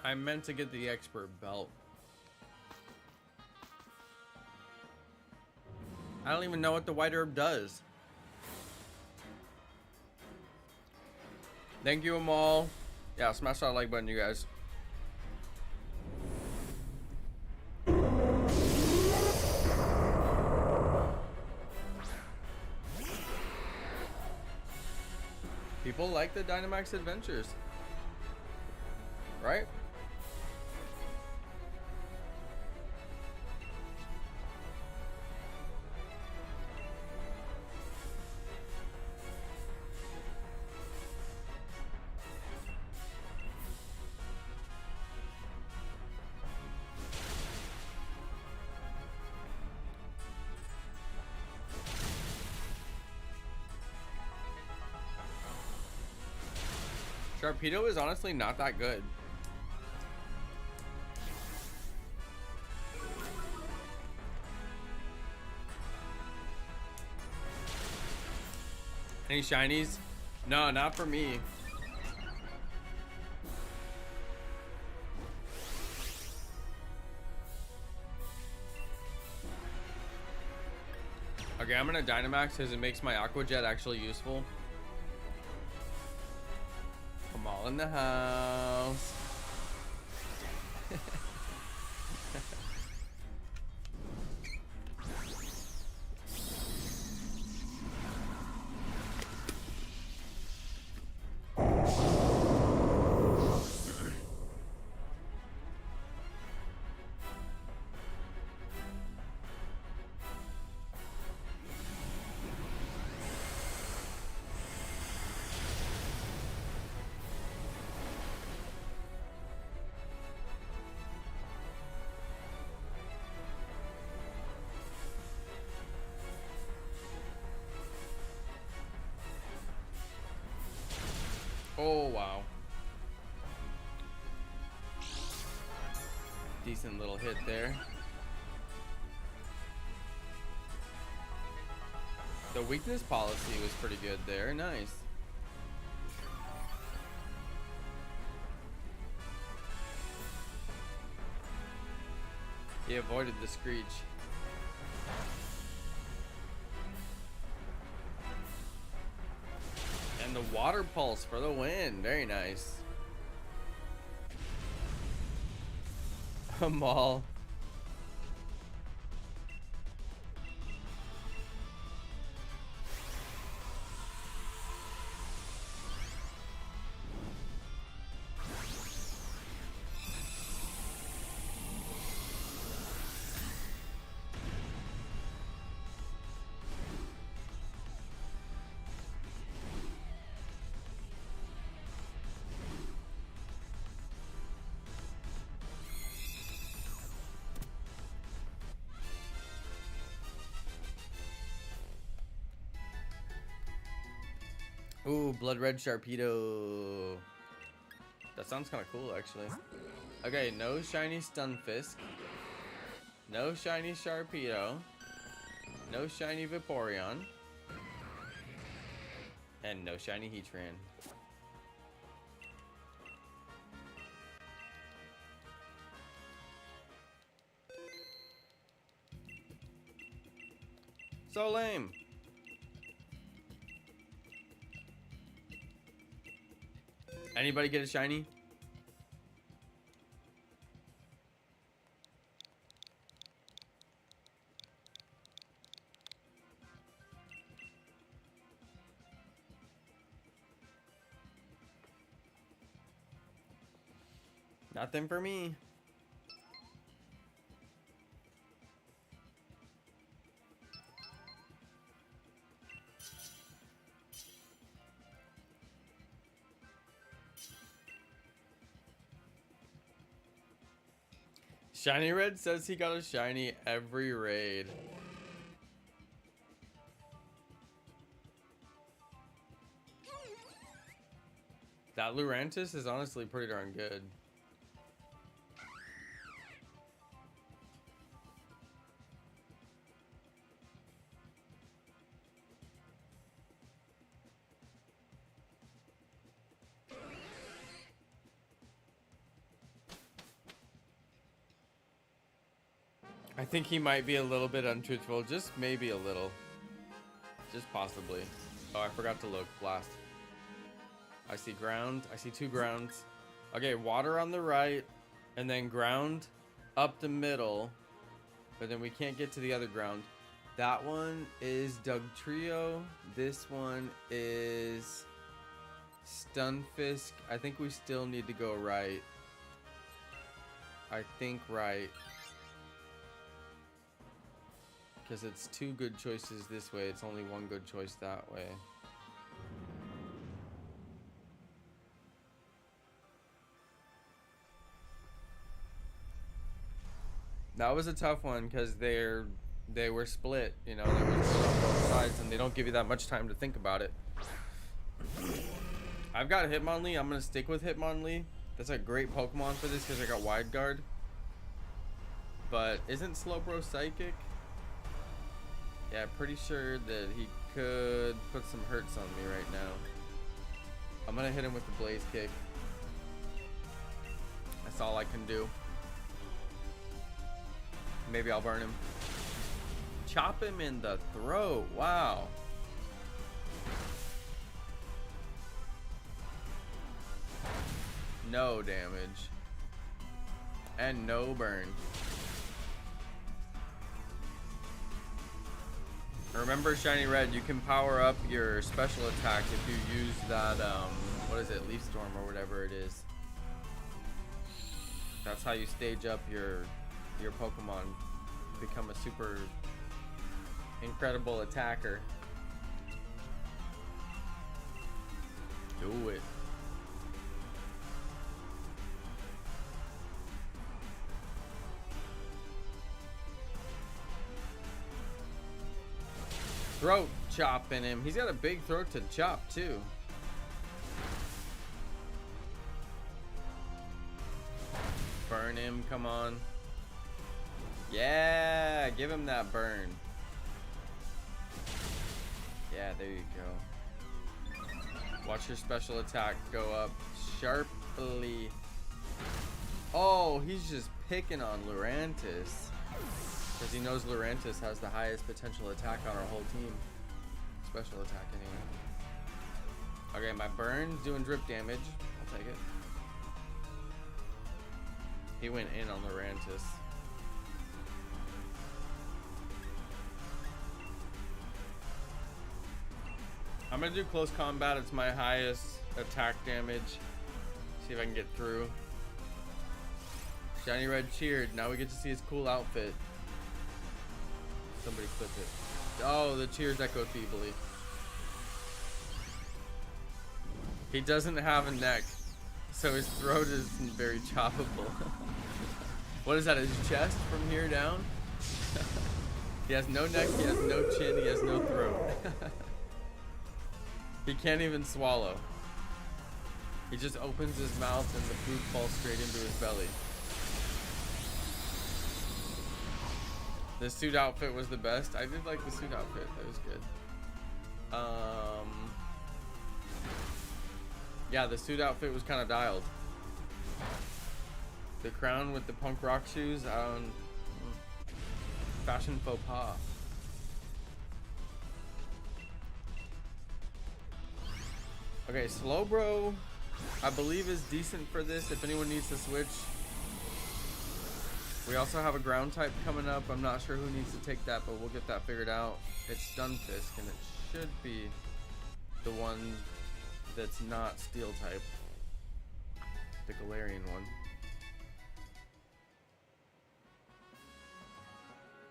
I meant to get the expert belt. I don't even know what the white herb does. Thank you, Amal. Yeah, smash that like button, you guys. People like the Dynamax Adventures, right? Sharpedo is honestly not that good. Any shinies? No, not for me. Okay, I'm gonna Dynamax because it makes my Aqua Jet actually useful. I'm all in the house. Oh, wow. Decent little hit there. The weakness policy was pretty good there. Nice. He avoided the screech. And the water pulse for the win. Very nice. A maul. Ooh, blood red Sharpedo. That sounds kind of cool, actually. Okay, no shiny Stunfisk. No shiny Sharpedo. No shiny Vaporeon. And no shiny Heatran. So lame. Anybody get a shiny? Nothing for me. Shiny Red says he got a shiny every raid. That Lurantis is honestly pretty darn good. I think he might be a little bit untruthful, just maybe a little. Just possibly. Oh, I forgot to look. Blast. I see ground. I see two grounds. Okay, water on the right, and then ground up the middle. But then we can't get to the other ground. That one is Dugtrio. This one is Stunfisk. I think we still need to go right. I think right. Because it's two good choices this way. It's only one good choice that way. That was a tough one because they were split. You know, they were split on both sides, and they don't give you that much time to think about it. I've got Hitmonlee. I'm gonna stick with Hitmonlee. That's a great Pokemon for this because I got Wide Guard. But isn't Slowbro Psychic? Yeah, pretty sure that he could put some hurts on me right now. I'm gonna hit him with the Blaze Kick. That's all I can do. Maybe I'll burn him. Chop him in the throat. Wow. No damage. And no burn. Remember, Shiny Red, you can power up your special attack if you use that, what is it, Leaf Storm or whatever it is. That's how you stage up your Pokemon, become a super incredible attacker. Do it. Throat chopping him. He's got a big throat to chop too. burn him. Come on. Yeah, give him that burn. Yeah, there you go. Watch your special attack go up sharply. Oh, he's just picking on Lurantis. Because he knows Lurantis has the highest potential attack on our whole team. Special attack anyway. Okay, my burn's doing drip damage. I'll take it. He went in on Lurantis. I'm gonna do close combat. It's my highest attack damage. See if I can get through. Shiny Red cheered. Now we get to see his cool outfit. Somebody clip it. Oh, the cheers echo feebly. He doesn't have a neck, so his throat isn't very choppable. What is that, his chest from here down? He has no neck, he has no chin, he has no throat. He can't even swallow. He just opens his mouth and the food falls straight into his belly. The suit outfit was the best. I did like the suit outfit. That was good. Yeah, the suit outfit was kind of dialed. The crown with the punk rock shoes. Fashion faux pas. Okay, Slowbro, I believe is decent for this if anyone needs to switch. We also have a ground type coming up. I'm not sure who needs to take that, but we'll get that figured out. It's Stunfisk, and it should be the one that's not steel type. The Galarian one.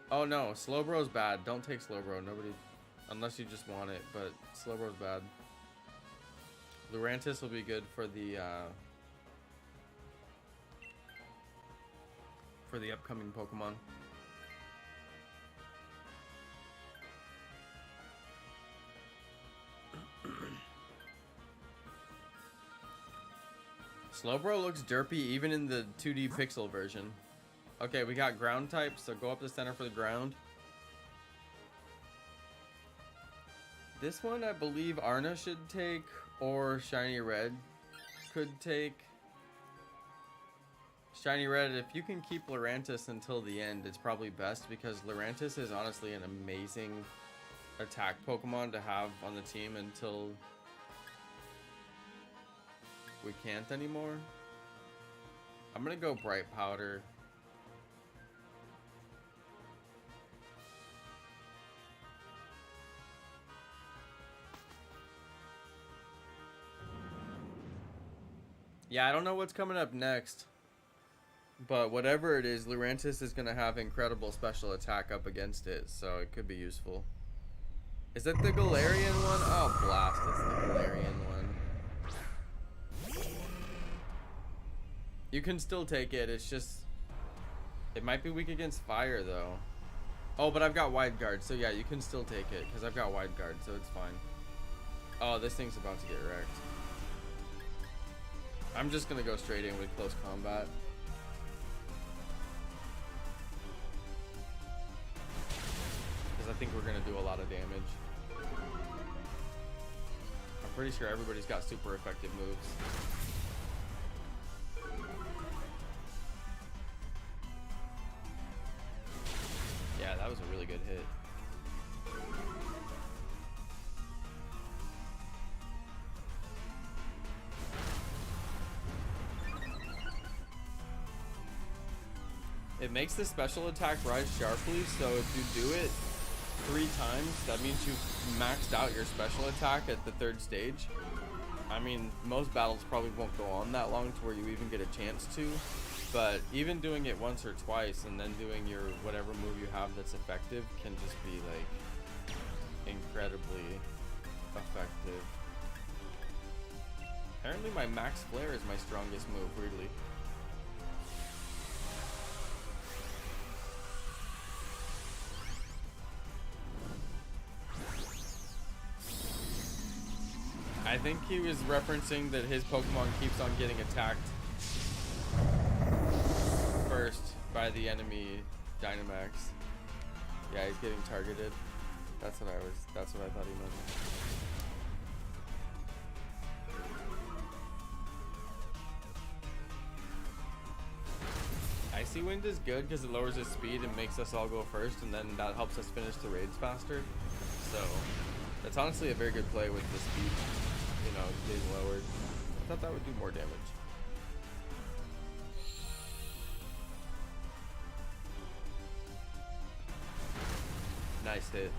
Oh no, Slowbro's bad. Don't take Slowbro. Nobody, unless you just want it, but Slowbro's bad. Lurantis will be good for the upcoming Pokemon. Slowbro looks derpy even in the 2D pixel version. Okay, we got ground types, so go up the center for the ground. This one I believe Arna should take, or Shiny Red could take. Shiny Red, if you can keep Lurantis until the end, it's probably best, because Lurantis is honestly an amazing attack Pokemon to have on the team until we can't anymore. I'm gonna go Bright Powder. Yeah, I don't know what's coming up next. But whatever it is, Lurantis is going to have incredible special attack up against it, so it could be useful. Is it the Galarian one? Oh, blast, it's the Galarian one. You can still take it, it's just... It might be weak against fire, though. Oh, but I've got Wide Guard, so yeah, you can still take it, because I've got Wide Guard, so it's fine. Oh, this thing's about to get wrecked. I'm just going to go straight in with close combat. I think we're gonna do a lot of damage. I'm pretty sure everybody's got super effective moves. Yeah, that was a really good hit. It makes the special attack rise sharply, so if you do it 3 times, that means you've maxed out your special attack at the 3rd stage. I mean, most battles probably won't go on that long to where you even get a chance to, but even doing it once or twice and then doing your whatever move you have that's effective can just be like incredibly effective. Apparently my Max Flare is my strongest move, weirdly. I think he was referencing that his Pokemon keeps on getting attacked. first by the enemy Dynamax. Yeah, he's getting targeted. That's what I thought he meant. Icy Wind is good because it lowers his speed and makes us all go first, and then that helps us finish the raids faster. So that's honestly a very good play with the speed, you know, getting lowered. I thought that would do more damage. Nice hit.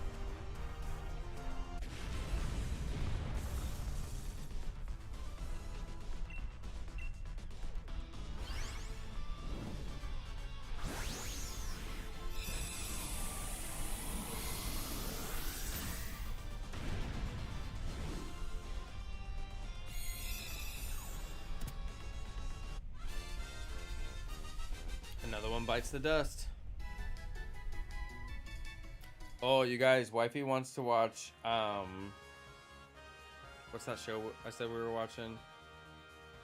Another one bites the dust. Oh, you guys, wifey wants to watch, what's that show I said we were watching?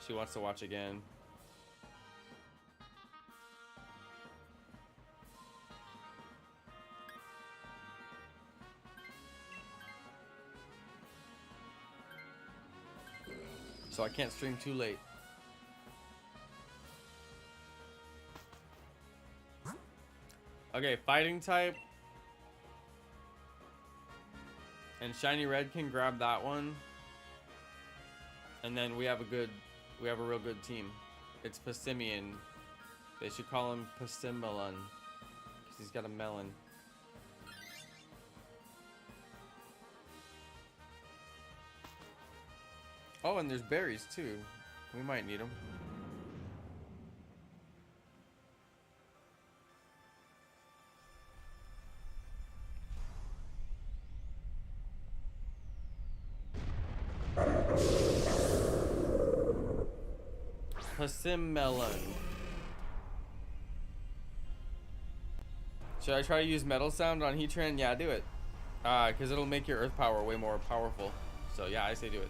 She wants to watch again. So I can't stream too late. Okay, fighting type. And Shiny Red can grab that one. And then we have a real good team. It's Passimian. They should call him Passimilan, because he's got a melon. Oh, and there's berries too. We might need them. Melon. Should I try to use Metal Sound on Heatran? Yeah, do it. Because it'll make your Earth Power way more powerful. So yeah, I say do it.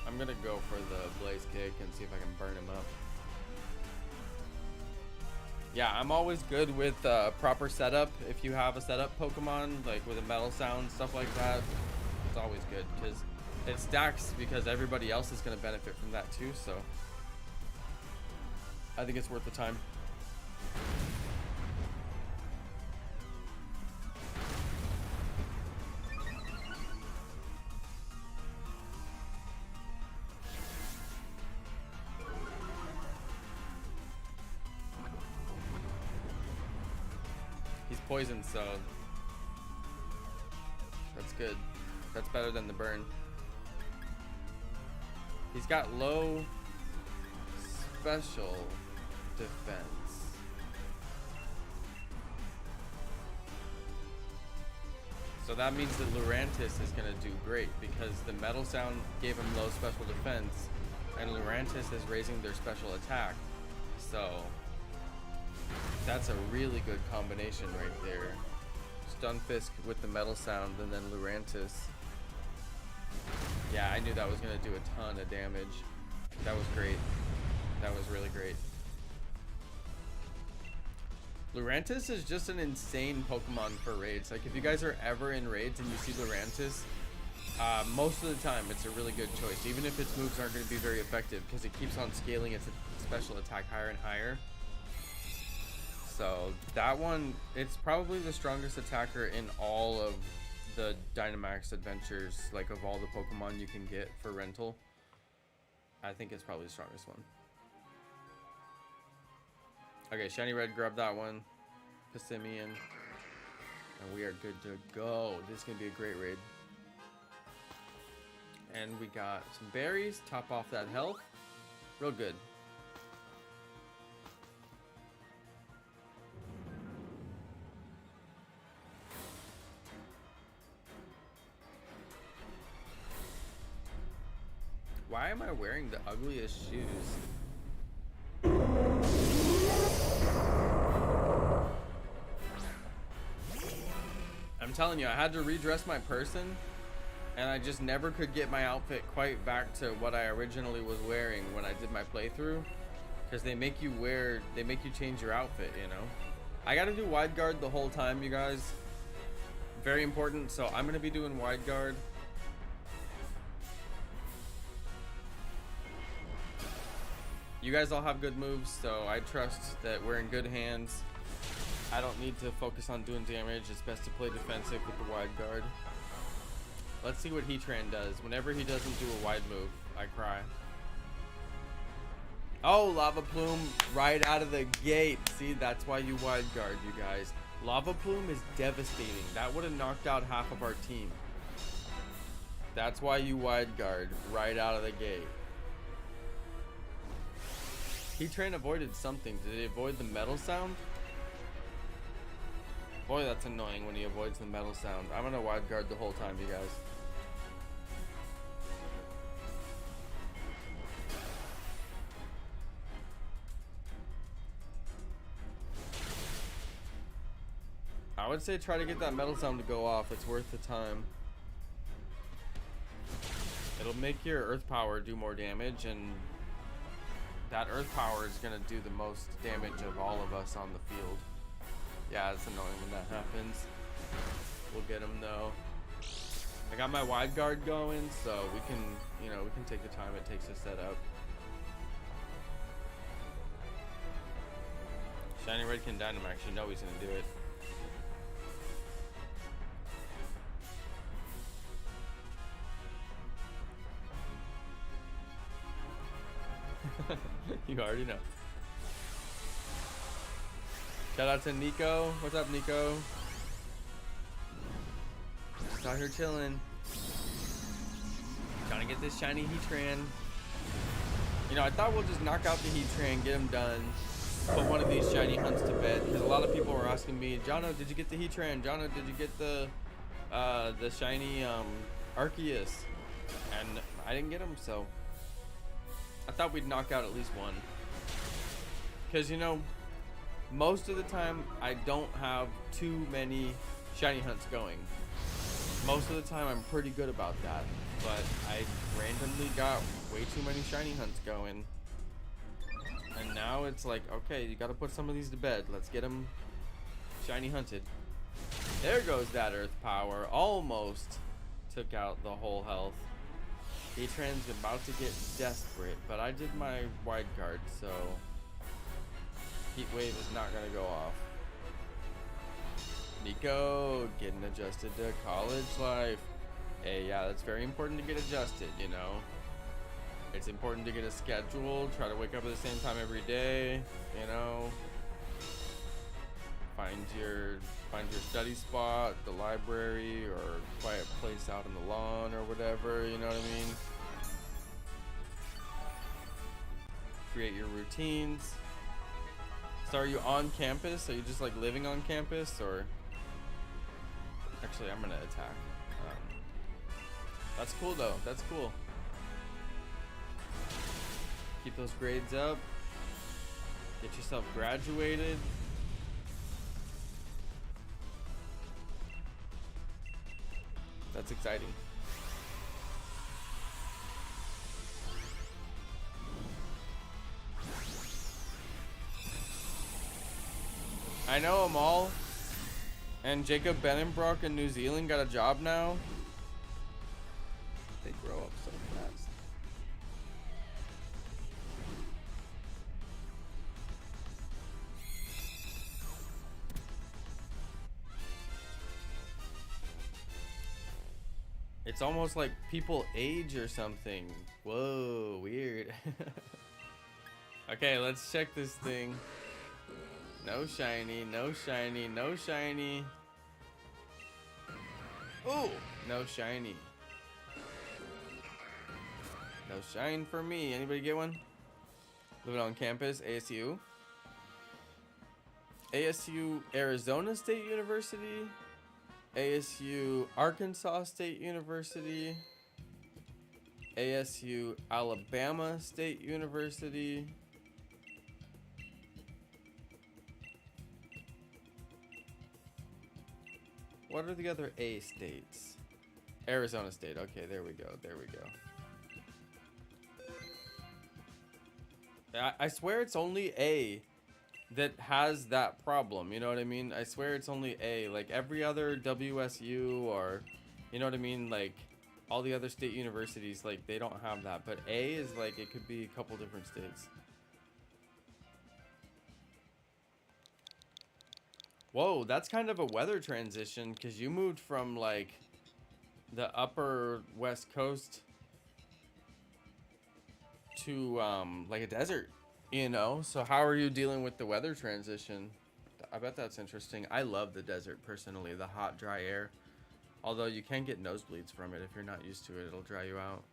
I'm gonna go for the Blaze Kick and see if I can burn him up. Yeah, I'm always good with proper setup. If you have a setup Pokemon, like with a Metal Sound, stuff like that, it's always good because it stacks because everybody else is going to benefit from that too, so I think it's worth the time. He's poisoned, so that's good. That's better than the burn. He's got low special defense. So that means that Lurantis is going to do great because the Metal Sound gave him low special defense and Lurantis is raising their special attack. So that's a really good combination right there. Stunfisk with the Metal Sound and then Lurantis. Yeah, I knew that was going to do a ton of damage. That was great. That was really great. Lurantis is just an insane Pokemon for raids. Like, if you guys are ever in raids and you see Lurantis, most of the time it's a really good choice. Even if its moves aren't going to be very effective because it keeps on scaling its special attack higher and higher. So that one, it's probably the strongest attacker in all of the Dynamax Adventures, like of all the Pokemon you can get for rental. I think it's probably the strongest one. Okay, Shiny Red, grab that one. Passimian. And we are good to go. This is going to be a great raid. And we got some berries, top off that health. Real good. Why am I wearing the ugliest shoes? I'm telling you, I had to redress my person, and I just never could get my outfit quite back to what I originally was wearing when I did my playthrough, Because they make you change your outfit, you know? I gotta do wide guard the whole time, you guys. Very important, so I'm gonna be doing wide guard. You guys all have good moves, so I trust that we're in good hands. I don't need to focus on doing damage. It's best to play defensive with the wide guard. Let's see what Heatran does. Whenever he doesn't do a wide move, I cry. Oh, Lava Plume right out of the gate. See, that's why you wide guard, you guys. Lava Plume is devastating. That would have knocked out half of our team. That's why you wide guard right out of the gate. Heatran avoided something. Did he avoid the metal sound? Boy, that's annoying when he avoids the metal sound. I'm gonna wide guard the whole time, you guys. I would say try to get that metal sound to go off. It's worth the time. It'll make your earth power do more damage, and that earth power is gonna do the most damage of all of us on the field. Yeah, it's annoying when that happens. We'll get him though. I got my wide guard going, so we can, you know, we can take the time it takes to set up. Shiny Red can Dynamax. You know he's gonna do it. You already know. Shout out to Nico. What's up, Nico? Just out here chilling. Trying to get this shiny Heatran. You know, I thought we'll just knock out the Heatran, get him done, put one of these shiny hunts to bed. Because a lot of people were asking me, Jonno, did you get the Heatran? Jonno, did you get the shiny Arceus? And I didn't get him, so I thought we'd knock out at least one. Because, you know, most of the time I don't have too many shiny hunts going. Most of the time I'm pretty good about that. But I randomly got way too many shiny hunts going. And now it's like, okay, you gotta put some of these to bed. Let's get them shiny hunted. There goes that earth power. Almost took out the whole health. Heatran's about to get desperate, but I did my wide guard, so Heat Wave is not gonna go off. Nico getting adjusted to college life. Hey, yeah, that's very important to get adjusted, you know. It's important to get a schedule, try to wake up at the same time every day, you know. Find your study spot, the library, or quiet place out on the lawn or whatever, you know what I mean? Create your routines. So are you on campus? Are you just like living on campus, or? Actually, I'm gonna attack. That's cool though, that's cool. Keep those grades up. Get yourself graduated. That's exciting. I know them all. And Jacob Benenbrock in New Zealand got a job now. They grow up so fast. It's almost like people age or something. Whoa, weird. Okay, let's check this thing. No shiny, no shiny, no shiny. Ooh, no shiny. No shine for me. Anybody get one? Living on campus, ASU. ASU Arizona State University. ASU Arkansas State University. ASU Alabama State University. What are the other A states? Arizona State. Okay, there we go. There we go. I swear it's only A that has that problem. You know what I mean? I swear it's only A. Like every other WSU or, you know what I mean? Like all the other state universities, like they don't have that. But A is like, it could be a couple different states. Whoa, that's kind of a weather transition because you moved from like the upper West Coast to like a desert, you know? So how are you dealing with the weather transition? I bet that's interesting. I love the desert personally, the hot, dry air. Although you can get nosebleeds from it if you're not used to it, it'll dry you out.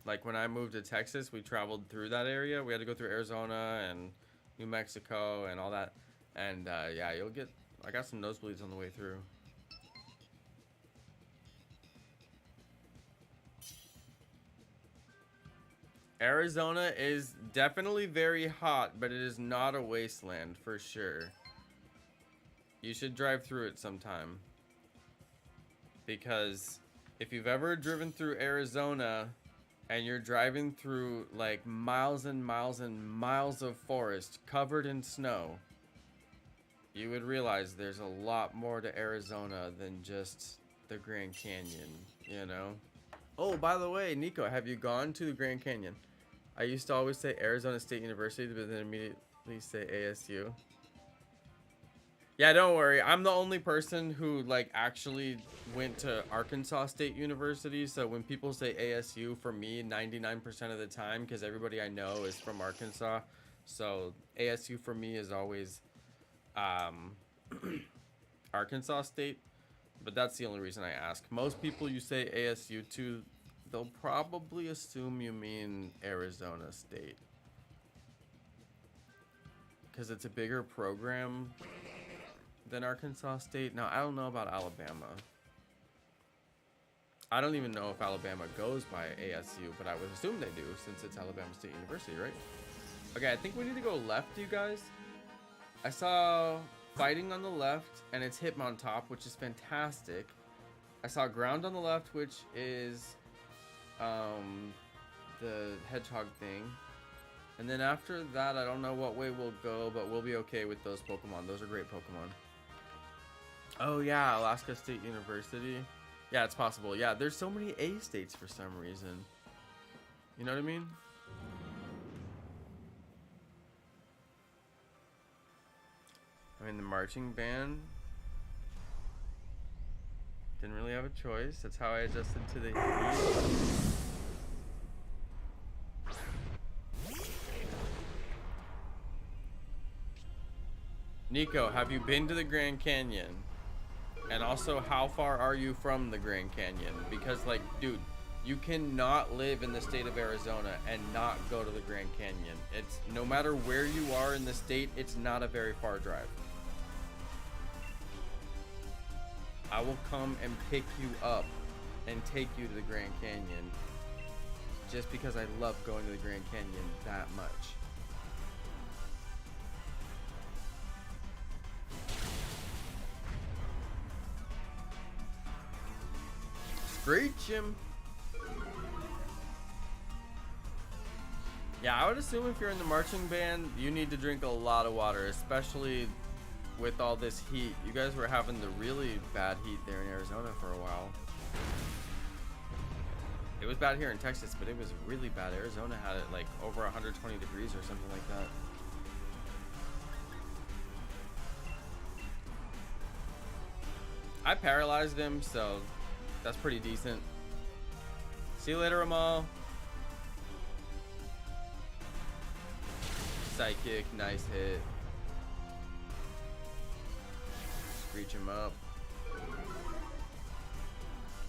Like when I moved to Texas, we traveled through that area. We had to go through Arizona and New Mexico and all that. And yeah, you'll get, I got some nosebleeds on the way through. Arizona is definitely very hot, but it is not a wasteland for sure. You should drive through it sometime. Because if you've ever driven through Arizona and you're driving through like miles and miles and miles of forest covered in snow, you would realize there's a lot more to Arizona than just the Grand Canyon, you know? Oh, by the way, Nico, have you gone to the Grand Canyon? I used to always say Arizona State University, but then immediately say ASU. Yeah, don't worry. I'm the only person who like actually went to Arkansas State University. So when people say ASU, for me, 99% of the time, because everybody I know is from Arkansas, so ASU for me is always Arkansas State. But that's the only reason I ask. Most people you say ASU to, they'll probably assume you mean Arizona State. Because it's a bigger program than Arkansas State. Now, I don't know about Alabama. I don't even know if Alabama goes by ASU, but I would assume they do since it's Alabama State University, right? Okay, I think we need to go left, you guys. I saw fighting on the left, and it's Hitmontop, which is fantastic. I saw ground on the left, which is the hedgehog thing. And then after that, I don't know what way we'll go, but we'll be okay with those Pokemon. Those are great Pokemon. Oh yeah, Alaska State University. Yeah, it's possible. Yeah, there's so many A states for some reason. You know what I mean? I mean, the marching band. Didn't really have a choice. That's how I adjusted to the heat. Nico, have you been to the Grand Canyon? And also, how far are you from the Grand Canyon? Because, like, dude, you cannot live in the state of Arizona and not go to the Grand Canyon. It's, no matter where you are in the state, it's not a very far drive. I will come and pick you up and take you to the Grand Canyon just because I love going to the Grand Canyon that much. Screech him. Yeah, I would assume if you're in the marching band, you need to drink a lot of water, especially with all this heat. You guys were having the really bad heat there in Arizona for a while. It was bad here in Texas, but it was really bad. Arizona had it like over 120 degrees or something like that. I paralyzed him, so that's pretty decent. See you later, Amal. Psychic, nice hit. Reach him up.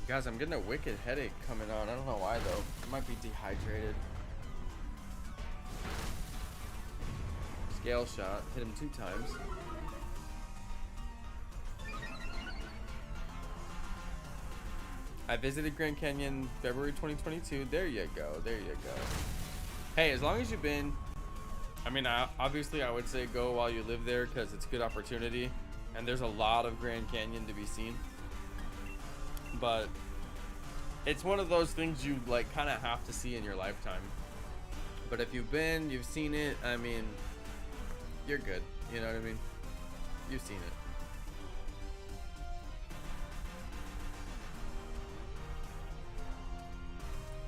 Guys, I'm getting a wicked headache coming on. I don't know why though. I might be dehydrated. Scale shot. Hit him 2 times. I visited Grand Canyon February 2022. There you go. There you go. Hey, as long as you've been, I mean, obviously I would say go while you live there because it's a good opportunity. And there's a lot of Grand Canyon to be seen. But It's one of those things you like kind of have to see in your lifetime. But if you've been, you've seen it, I mean, you're good. You know what I mean? You've seen it.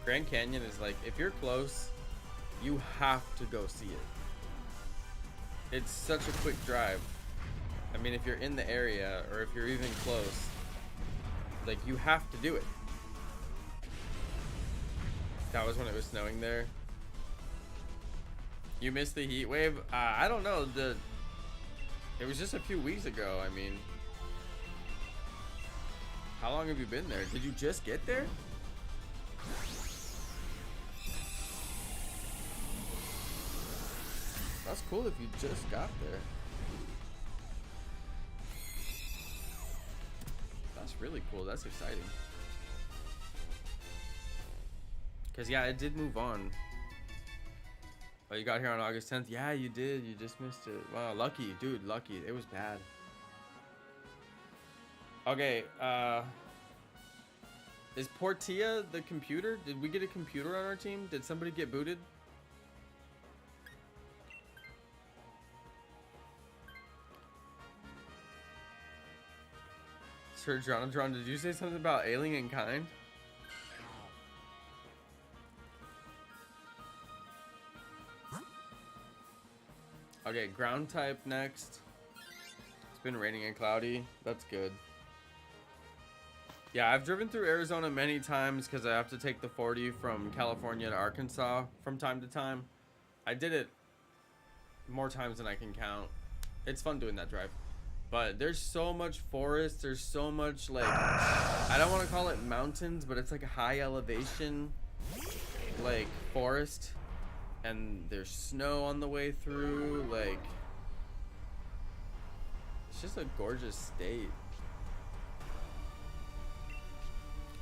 Grand Canyon is like, if you're close, you have to go see it. It's such a quick drive. I mean, if you're in the area or if you're even close, like, you have to do it. That was when it was snowing there. You missed the heat wave? I don't know. It was just a few weeks ago. I mean, how long have you been there? Did you just get there? That's cool if you just got there. That's really cool. That's exciting. Because, yeah, it did move on. Oh, you got here on August 10th? Yeah, you did. You just missed it. Wow, lucky. Dude, lucky. It was bad. Okay, is Portilla the computer? Did we get a computer on our team? Did somebody get booted? Sir Jonathan, did you say something about alien kind? Okay, ground type next. It's been raining and cloudy. That's good. Yeah, I've driven through Arizona many times because I have to take the 40 from California to Arkansas from time to time. I did it more times than I can count. It's fun doing that drive. But there's so much forest. There's so much, like, I don't want to call it mountains, but it's like a high elevation, like, forest. And there's snow on the way through. Like, it's just a gorgeous state.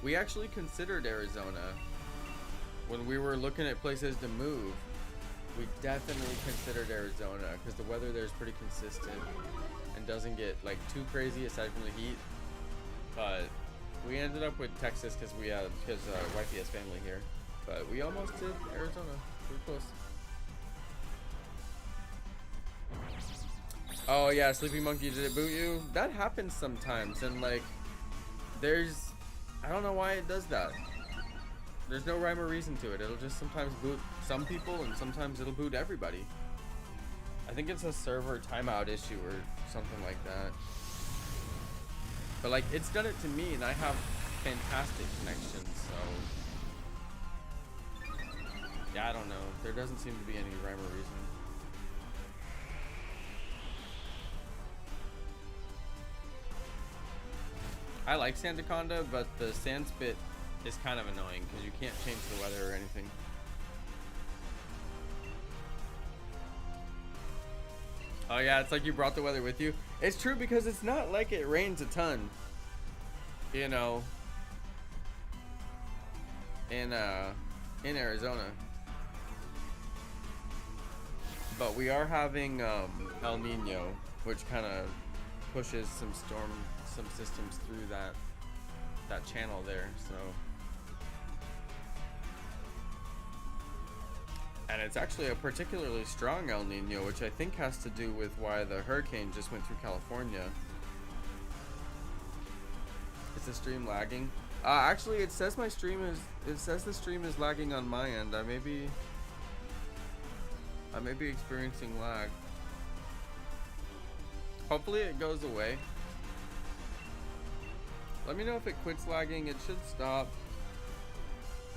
We actually considered Arizona when we were looking at places to move. We definitely considered Arizona because the weather there is pretty consistent and doesn't get like too crazy aside from the heat. But we ended up with Texas because wifey has family here. But we almost did Arizona. Pretty close. Oh yeah, Sleepy Monkey, did it boot you? That happens sometimes, and like, I don't know why it does that. There's no rhyme or reason to it. It'll just sometimes boot some people, and sometimes it'll boot everybody. I think it's a server timeout issue or something like that. But like, it's done it to me, and I have fantastic connections, so yeah, I don't know. There doesn't seem to be any rhyme or reason. I like Sandaconda, but the Sandspit is kind of annoying because you can't change the weather or anything. Oh yeah, it's like you brought the weather with you. It's true because it's not like it rains a ton, you know, in Arizona. But we are having El Nino, which kind of pushes some systems through that channel there. So, and it's actually a particularly strong El Nino, which I think has to do with why the hurricane just went through California. Is the stream lagging? Actually, it says the stream is lagging on my end. I may be experiencing lag. Hopefully it goes away. Let me know if it quits lagging. It should stop.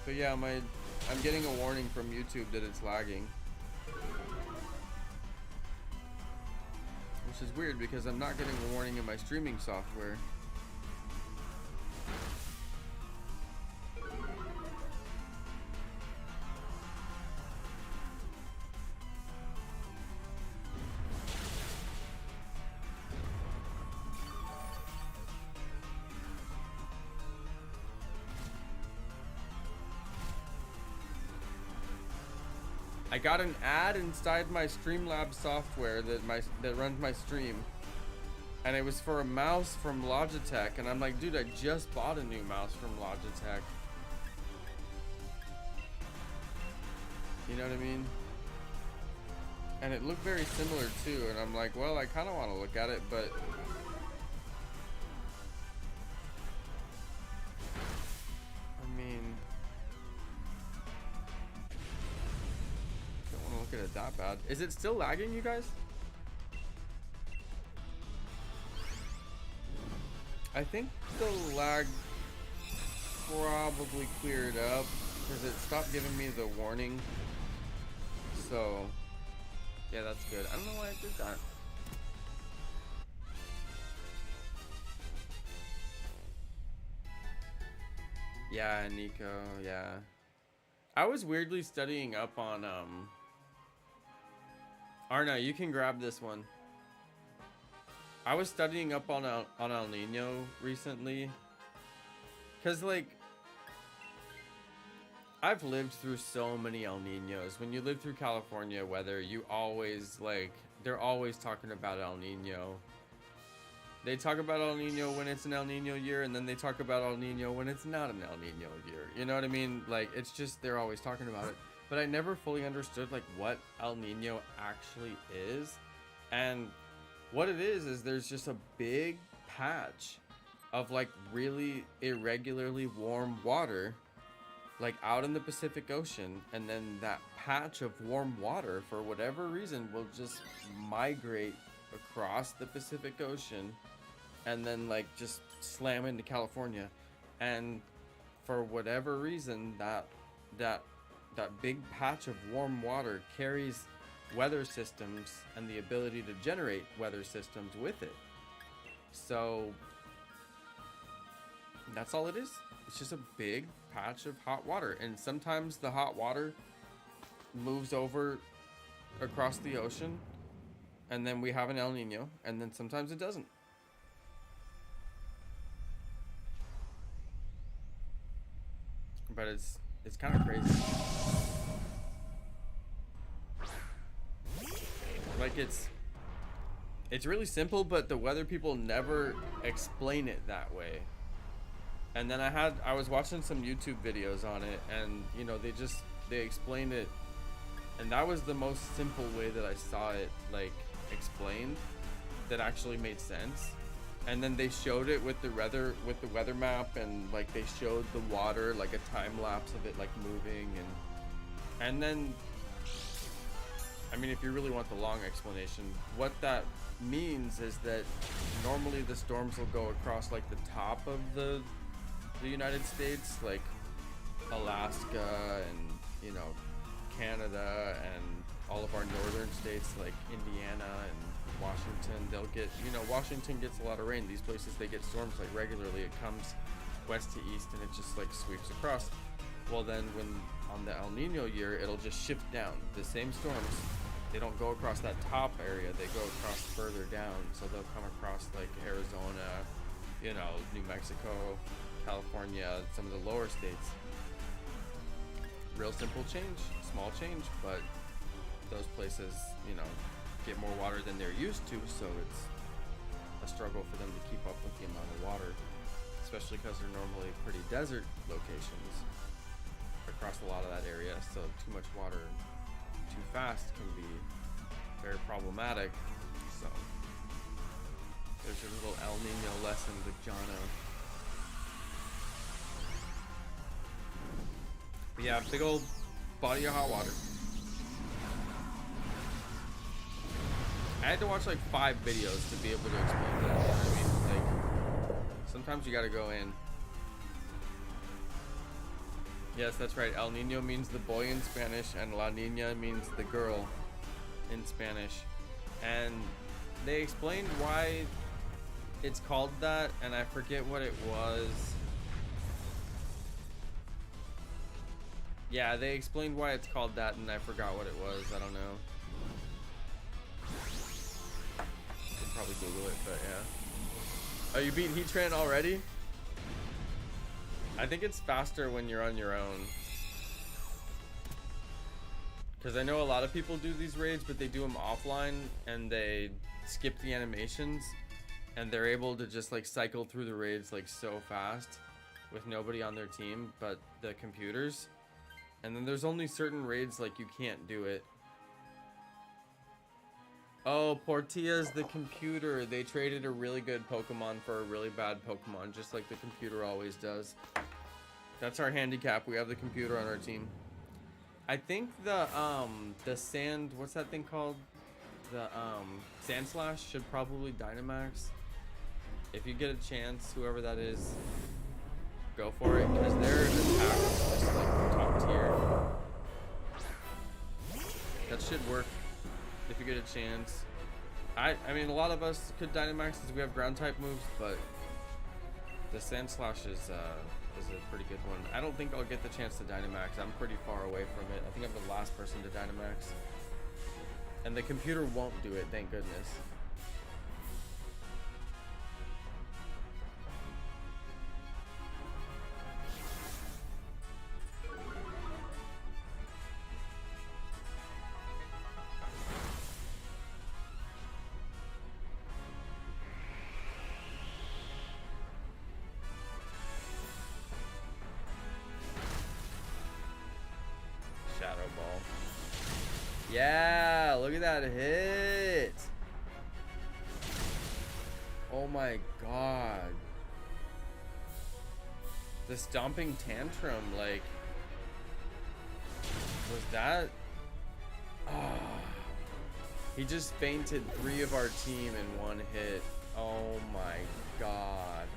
But yeah, I'm getting a warning from YouTube that it's lagging. Which is weird because I'm not getting a warning in my streaming software. I got an ad inside my Streamlabs software that runs my stream, and it was for a mouse from Logitech, and I'm like, dude, I just bought a new mouse from Logitech. You know what I mean? And it looked very similar too, and I'm like, well, I kind of want to look at it, but I mean, don't want to look at it that bad. Is it still lagging, you guys? I think the lag probably cleared up because it stopped giving me the warning. So yeah, that's good. I don't know why I did that. Yeah, Nico, yeah. I was weirdly studying up on Arna, you can grab this one. I was studying up on El Nino recently. Cause like I've lived through so many El Ninos. When you live through California weather, you always like, they're always talking about El Nino. They talk about El Nino when it's an El Nino year, and then they talk about El Nino when it's not an El Nino year. You know what I mean? Like, it's just, they're always talking about it. But I never fully understood like what El Nino actually is. And what it is there's just a big patch of like really irregularly warm water like out in the Pacific Ocean, and then that patch of warm water for whatever reason will just migrate across the Pacific Ocean and then like just slam into California. And for whatever reason that big patch of warm water carries weather systems and the ability to generate weather systems with it. So that's all it is. It's just a big patch of hot water, and sometimes the hot water moves over across the ocean and then we have an El Nino, and then sometimes it doesn't. But it's kind of crazy. Like it's really simple, but the weather people never explain it that way. And then I was watching some YouTube videos on it, and you know, they explained it, and that was the most simple way that I saw it like explained that actually made sense. And then they showed it with the weather map, and like they showed the water, like a time lapse of it like moving, and then I mean, if you really want the long explanation, what that means is that normally the storms will go across like the top of the United States, like Alaska and, you know, Canada and all of our northern states like Indiana and Washington. They'll get, you know, Washington gets a lot of rain. These places, they get storms like regularly. It comes west to east and it just like sweeps across. Well, then when on the El Nino year, it'll just shift down. The same storms, they don't go across that top area, they go across further down. So they'll come across like Arizona, you know, New Mexico, California, some of the lower states. Real simple change, small change, but those places, you know, get more water than they're used to, so it's a struggle for them to keep up with the amount of water, especially because they're normally pretty desert locations across a lot of that area. So too much water too fast can be very problematic. So there's your little El Nino lesson with Jonno. But yeah, big old body of hot water. I had to watch like 5 videos to be able to explain that. You know what I mean? Like, sometimes you gotta go in. Yes, that's right. El Nino means the boy in Spanish, and La Niña means the girl in Spanish. And they explained why it's called that, and I forget what it was. Yeah, they explained why it's called that, and I forgot what it was. I don't know. Could probably Google it, but yeah. Oh, you beat Heatran already? I think it's faster when you're on your own. Because I know a lot of people do these raids, but they do them offline, and they skip the animations, and they're able to just like cycle through the raids like so fast with nobody on their team but the computers. And then there's only certain raids like you can't do it. Oh, Portia's the computer. They traded a really good Pokemon for a really bad Pokemon, just like the computer always does. That's our handicap. We have the computer on our team. I think the sand, what's that thing called? The Sand Slash should probably Dynamax. If you get a chance, whoever that is, go for it, because their attack is just like top tier. That should work if you get a chance. I mean, a lot of us could Dynamax because we have ground type moves, but the Sand Slash is a pretty good one. I don't think I'll get the chance to Dynamax. I'm pretty far away from it. I think I'm the last person to Dynamax. And the computer won't do it, thank goodness. Yeah, look at that hit. Oh my god. The stomping tantrum, like, was that? Oh. He just fainted 3 of our team in 1 hit. Oh my god.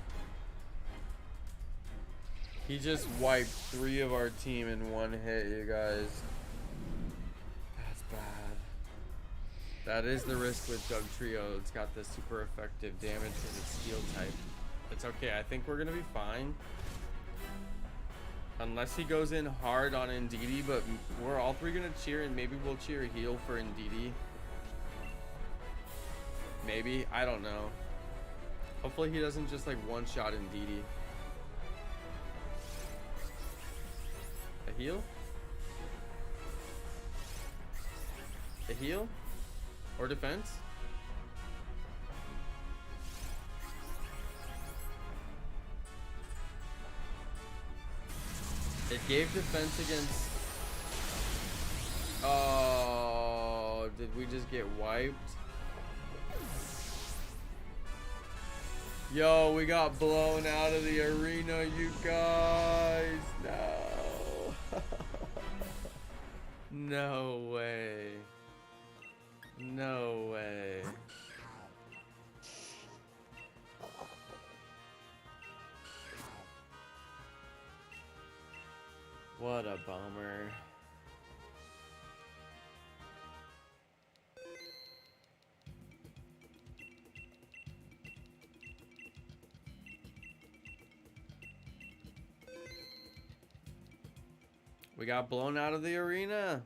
He just wiped 3 of our team in 1 hit, you guys. That is the risk with Dugtrio. It's got the super effective damage because it's steel type. It's okay. I think we're gonna be fine. Unless he goes in hard on Indeedee, but we're all 3 gonna cheer, and maybe we'll cheer heal for Indeedee. Maybe. I don't know. Hopefully he doesn't just like one-shot Indeedee. A heal? A heal? Or defense? It gave defense against... Oh, did we just get wiped? Yo, we got blown out of the arena, you guys. No. No way. No way. What a bummer. We got blown out of the arena.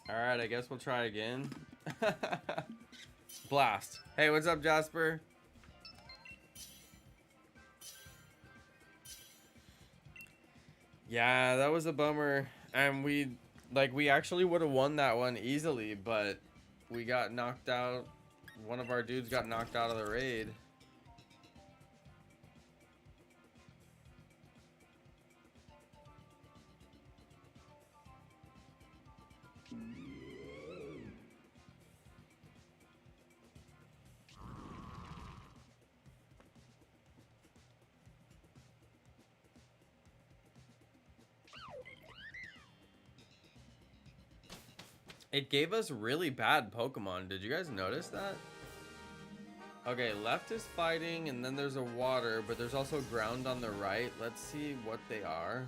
Alright, I guess we'll try again. Blast. Hey, what's up, Jasper? Yeah, that was a bummer. And we actually would have won that one easily, but we got knocked out. One of our dudes got knocked out of the raid. It gave us really bad Pokemon. Did you guys notice that? Okay, left is fighting, and then there's a water, but there's also ground on the right. Let's see what they are.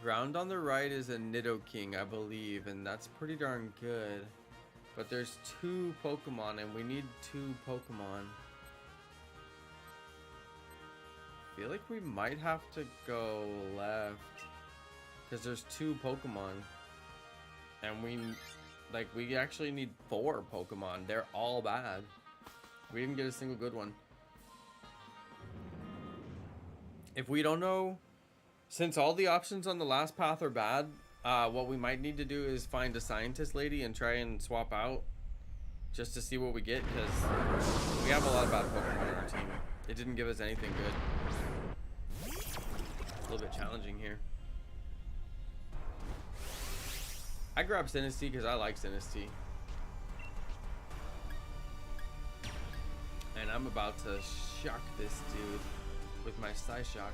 Ground on the right is a Nidoking, I believe, and that's pretty darn good. But there's 2 Pokemon, and we need 2 Pokemon. I feel like we might have to go left. Because there's 2 Pokemon. And we actually need 4 Pokemon. They're all bad. We didn't get a single good one. If we don't know, since all the options on the last path are bad, what we might need to do is find a scientist lady and try and swap out just to see what we get, because we have a lot of bad Pokemon on our team. It didn't give us anything good. It's a little bit challenging here. I grabbed Sinistea because I like Sinistea. And I'm about to shock this dude with my Psyshock.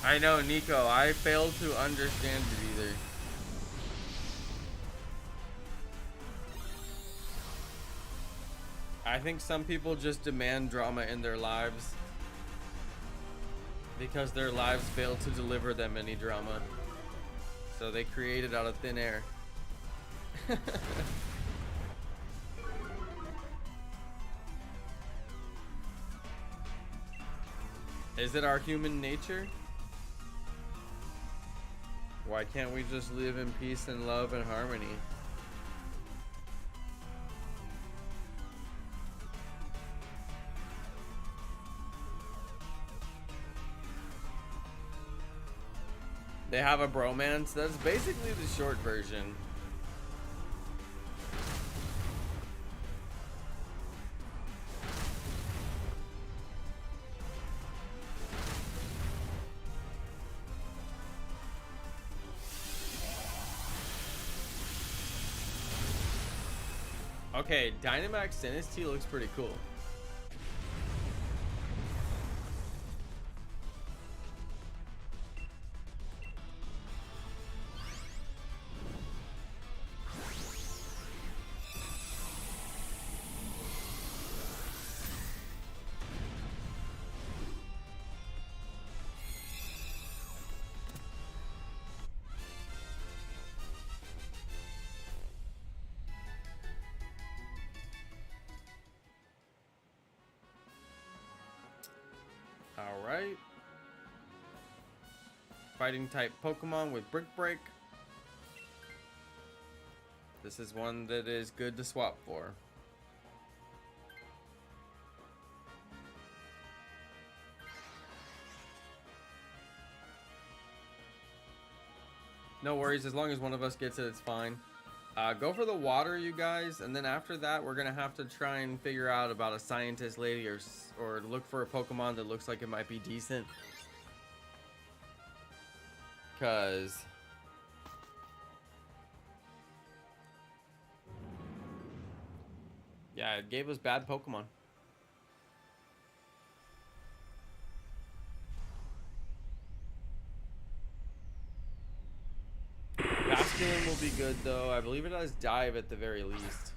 I know, Nico, I failed to understand it either. I think some people just demand drama in their lives because their lives fail to deliver them any drama. So they create it out of thin air. Is it our human nature? Why can't we just live in peace and love and harmony? They have a bromance. That's basically the short version. Okay, Dynamax Adventures looks pretty cool. Alright. Fighting type Pokemon with Brick Break. This is one that is good to swap for. No worries, as long as one of us gets it, it's fine. Go for the water, you guys, and then after that, we're gonna have to try and figure out about a scientist lady or look for a Pokemon that looks like it might be decent. Cause yeah, it gave us bad Pokemon. Basculin will be good though. I believe it has dive at the very least.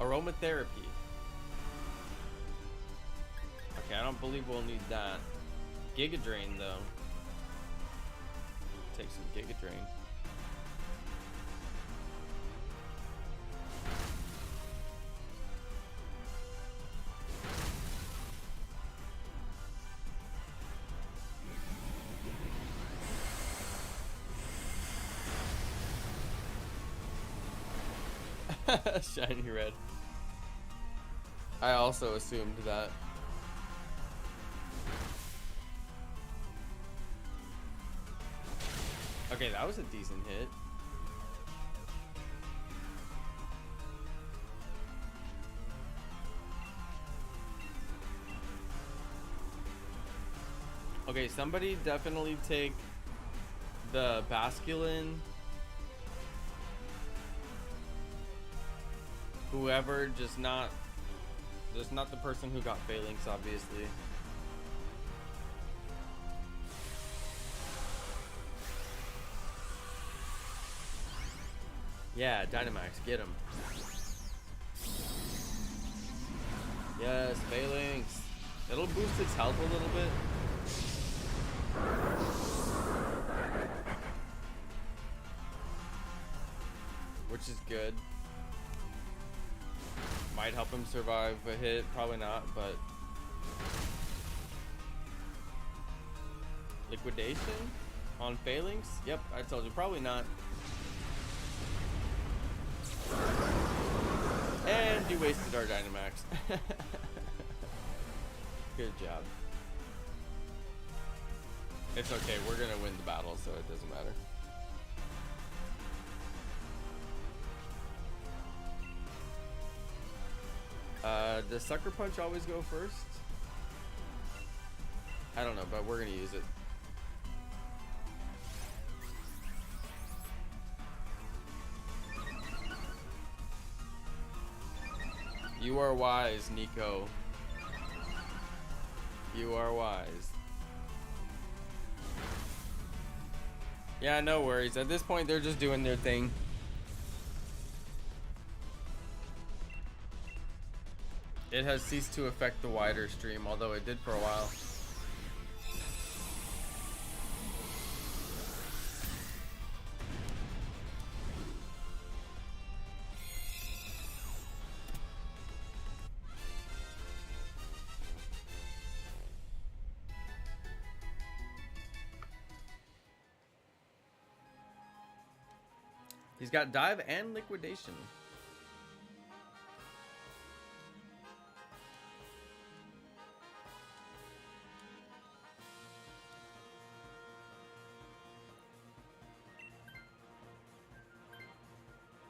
Aromatherapy. Okay, I don't believe we'll need that. Giga Drain though. Take some Giga Drain. Shiny red. I also assumed that. Okay, that was a decent hit. Okay, somebody definitely take the Basculin, whoever, just not the person who got Phalanx, obviously. Yeah, Dynamax, get him. Yes, Phalanx. It'll boost its health a little bit. Which is good. Might help him survive a hit, probably not, but... Liquidation? On Phalanx? Yep, I told you, probably not. And you wasted our Dynamax. Good job. It's okay, we're gonna win the battle, so it doesn't matter. Does Sucker Punch always go first? I don't know, but we're gonna use it. You are wise, Nico. You are wise. Yeah, no worries. At this point, they're just doing their thing. It has ceased to affect the wider stream, although it did for a while. He's got dive and liquidation.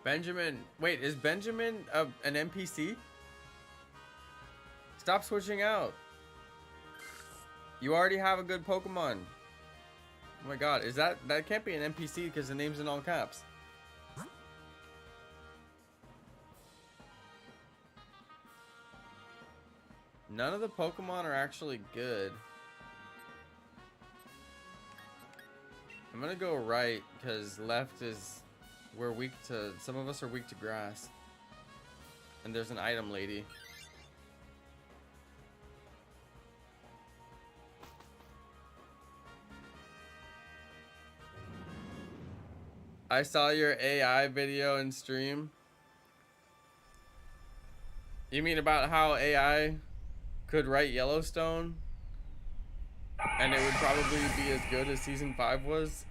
Benjamin, wait, is Benjamin an NPC? Stop switching out. You already have a good Pokemon. Oh my god, is that can't be an NPC because the name's in all caps. None of the Pokemon are actually good. I'm gonna go right because left is, we're weak to, some of us are weak to grass. And there's an item lady. I saw your AI video and stream. You mean about how AI could write Yellowstone and it would probably be as good as season 5 was?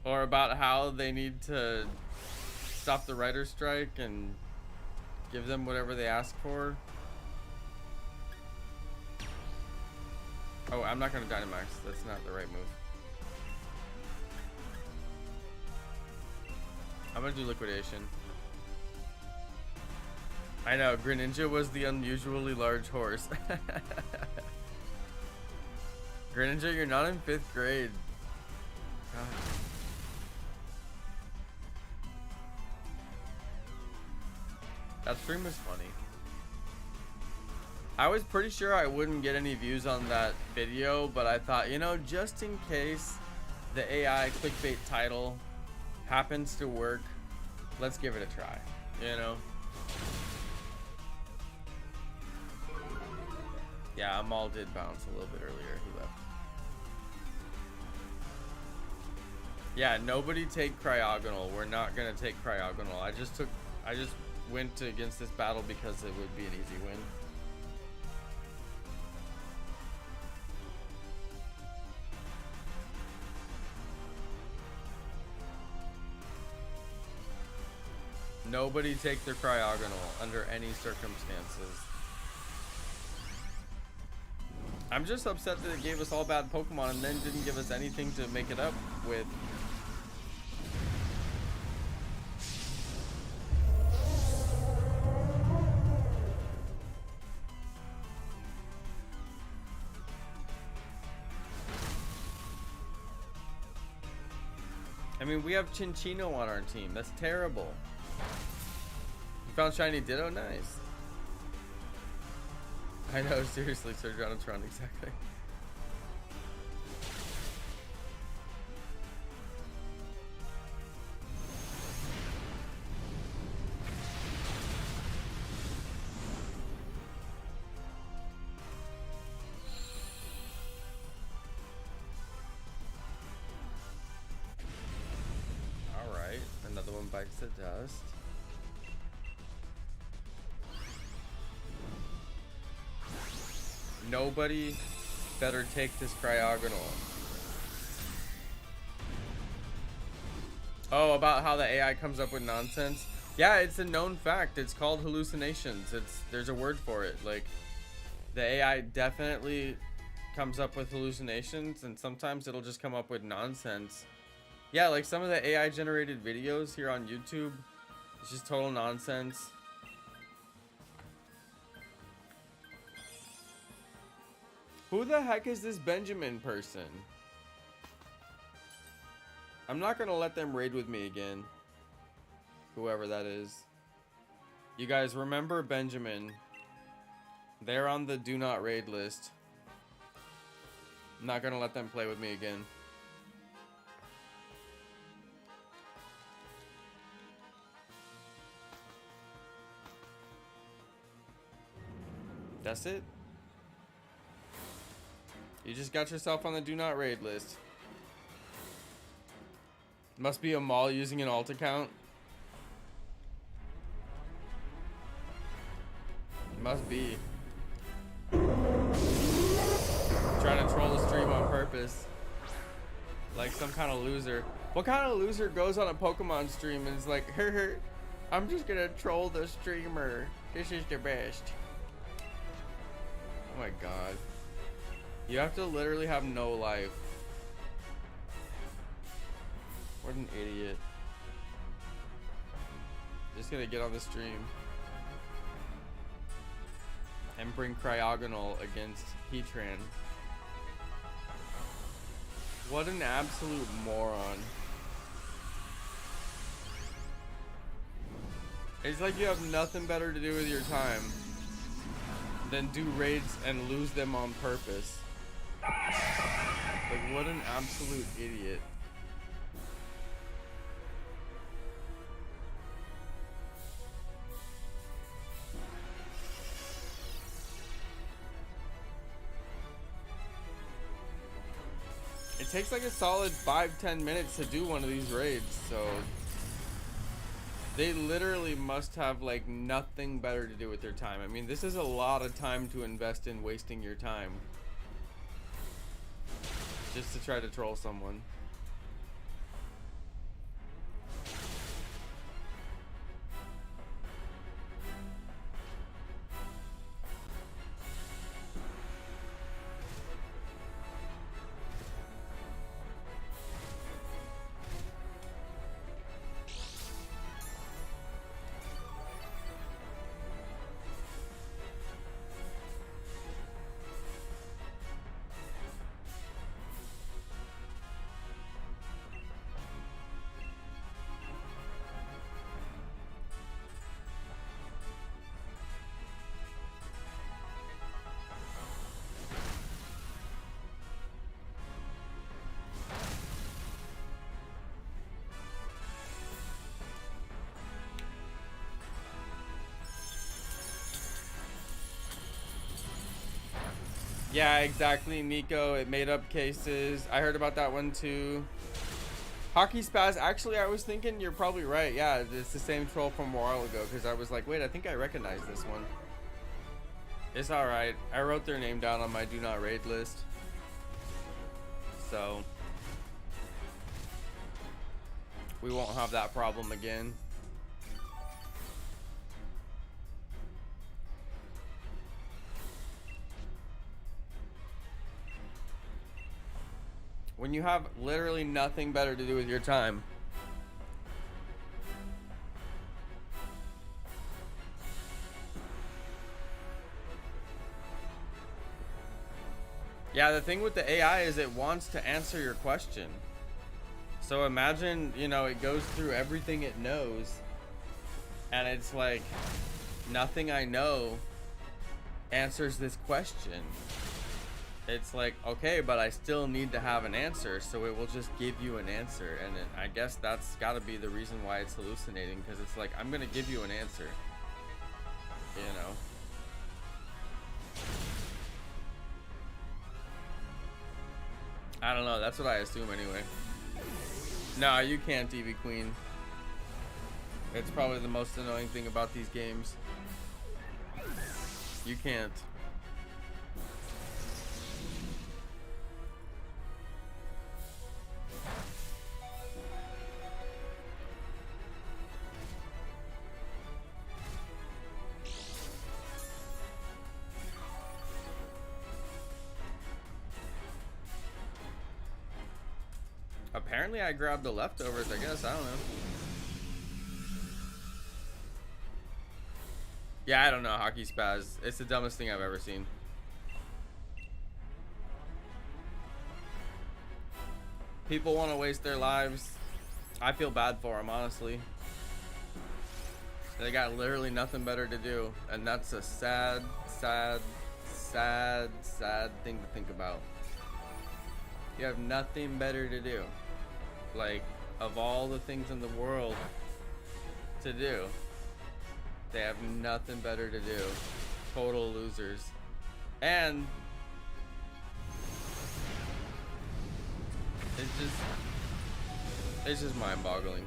Or about how they need to stop the writer's strike and give them whatever they ask for? Oh, I'm not gonna Dynamax. That's not the right move. I'm gonna do liquidation. I know, Greninja was the unusually large horse. Greninja, you're not in 5th grade. God. That stream was funny. I was pretty sure I wouldn't get any views on that video, but I thought, you know, just in case the AI clickbait title happens to work, let's give it a try, you know? Yeah, Amal did bounce a little bit earlier. He left. Yeah, nobody take Cryogonal. We're not gonna take Cryogonal. I just went against this battle because it would be an easy win. Nobody take their Cryogonal under any circumstances. I'm just upset that it gave us all bad Pokemon and then didn't give us anything to make it up with. I mean, we have Chinchino on our team. That's terrible. You found Shiny Ditto? Nice. I know, seriously, Sir Jonathan, exactly. Alright, another one bites the dust. Nobody better take this Cryogonal. Oh, about how the AI comes up with nonsense? Yeah, it's a known fact. It's called hallucinations. There's a word for it. Like, the AI definitely comes up with hallucinations, and sometimes it'll just come up with nonsense. Yeah, like some of the AI generated videos here on YouTube, it's just total nonsense. Who the heck is this Benjamin person? I'm not gonna let them raid with me again. Whoever that is. You guys remember Benjamin. They're on the do not raid list. I'm not gonna let them play with me again. That's it. You just got yourself on the do not raid list. Must be a mall using an alt account. Must be. Trying to troll the stream on purpose. Like some kind of loser. What kind of loser goes on a Pokemon stream and is like, I'm just gonna troll the streamer. This is the best. Oh my god. You have to literally have no life. What an idiot. Just gonna get on the stream and bring Cryogonal against Heatran. What an absolute moron. It's like you have nothing better to do with your time than do raids and lose them on purpose. Like, what an absolute idiot. It takes like a solid 5-10 minutes to do one of these raids, so they literally must have like nothing better to do with their time. I mean, this is a lot of time to invest in wasting your time just to try to troll someone. Yeah, exactly, Nico. It made up cases. I heard about that one too. Hockey Spaz. Actually, I was thinking you're probably right. Yeah, it's the same troll from a while ago because I was like, wait, I think I recognize this one. It's alright. I wrote their name down on my do not raid list. So we won't have that problem again. When you have literally nothing better to do with your time. Yeah, the thing with the AI is it wants to answer your question. So imagine, you know, it goes through everything it knows, and it's like, nothing I know answers this question. It's like, okay, but I still need to have an answer, so it will just give you an answer. And I guess that's got to be the reason why it's hallucinating, because it's like, I'm going to give you an answer, you know? I don't know, that's what I assume anyway. No, you can't, Eevee Queen. It's probably the most annoying thing about these games. You can't. Apparently I grabbed the leftovers, I guess. I don't know. Yeah, I don't know. Hockey Spaz. It's the dumbest thing I've ever seen. People want to waste their lives. I feel bad for them, honestly. They got literally nothing better to do. And that's a sad, sad, sad, sad thing to think about. You have nothing better to do. Like, of all the things in the world to do, they have nothing better to do. Total losers. And it's just mind-boggling.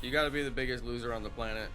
You gotta be the biggest loser on the planet.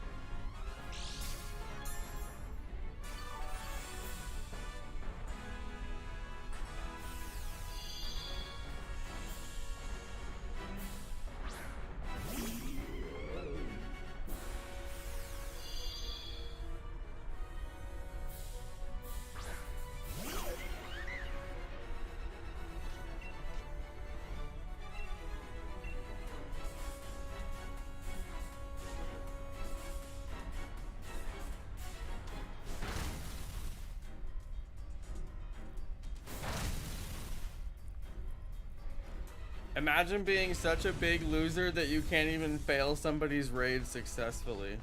Imagine being such a big loser that you can't even fail somebody's raid successfully.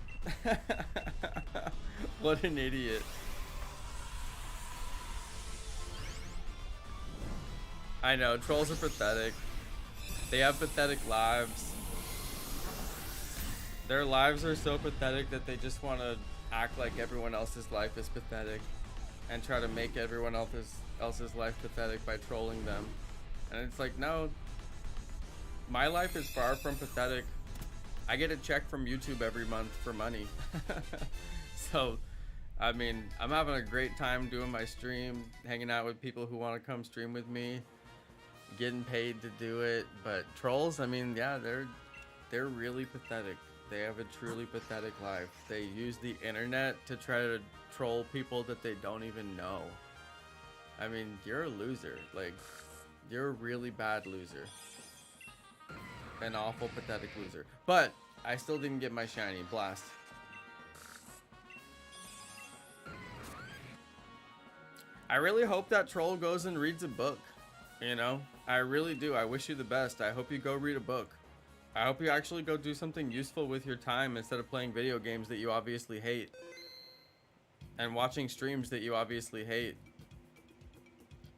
What an idiot. I know, trolls are pathetic. They have pathetic lives. Their lives are so pathetic that they just want to act like everyone else's life is pathetic and try to make everyone else's life pathetic by trolling them. And it's like, no, my life is far from pathetic. I get a check from YouTube every month for money. So, I mean, I'm having a great time doing my stream, hanging out with people who want to come stream with me, getting paid to do it. But trolls, I mean, yeah, they're really pathetic. They have a truly pathetic life. They use the internet to try to troll people that they don't even know. I mean, you're a loser. Like, you're a really bad loser. An awful, pathetic loser. But I still didn't get my shiny. Blast. I really hope that troll goes and reads a book. You know? I really do. I wish you the best. I hope you go read a book. I hope you actually go do something useful with your time instead of playing video games that you obviously hate. And watching streams that you obviously hate.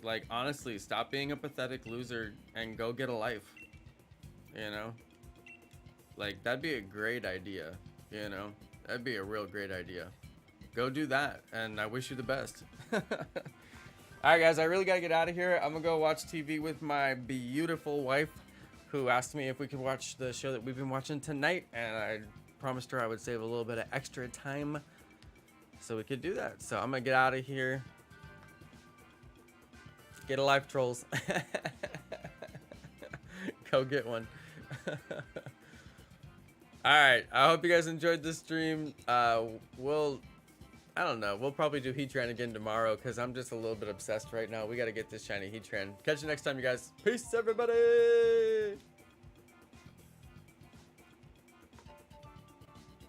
Like, honestly, stop being a pathetic loser and go get a life. You know, like, that'd be a great idea. You know, that'd be a real great idea. Go do that, and I wish you the best. All right, guys, I really gotta get out of here. I'm gonna go watch TV with my beautiful wife, who asked me if we could watch the show that we've been watching tonight, and I promised her I would save a little bit of extra time so we could do that. So I'm gonna get out of here. Get a life, trolls. Go get one. Alright, I hope you guys enjoyed this stream. I don't know, we'll probably do Heatran again tomorrow because I'm just a little bit obsessed right now. We got to get this shiny Heatran. Catch you next time, you guys. Peace, everybody.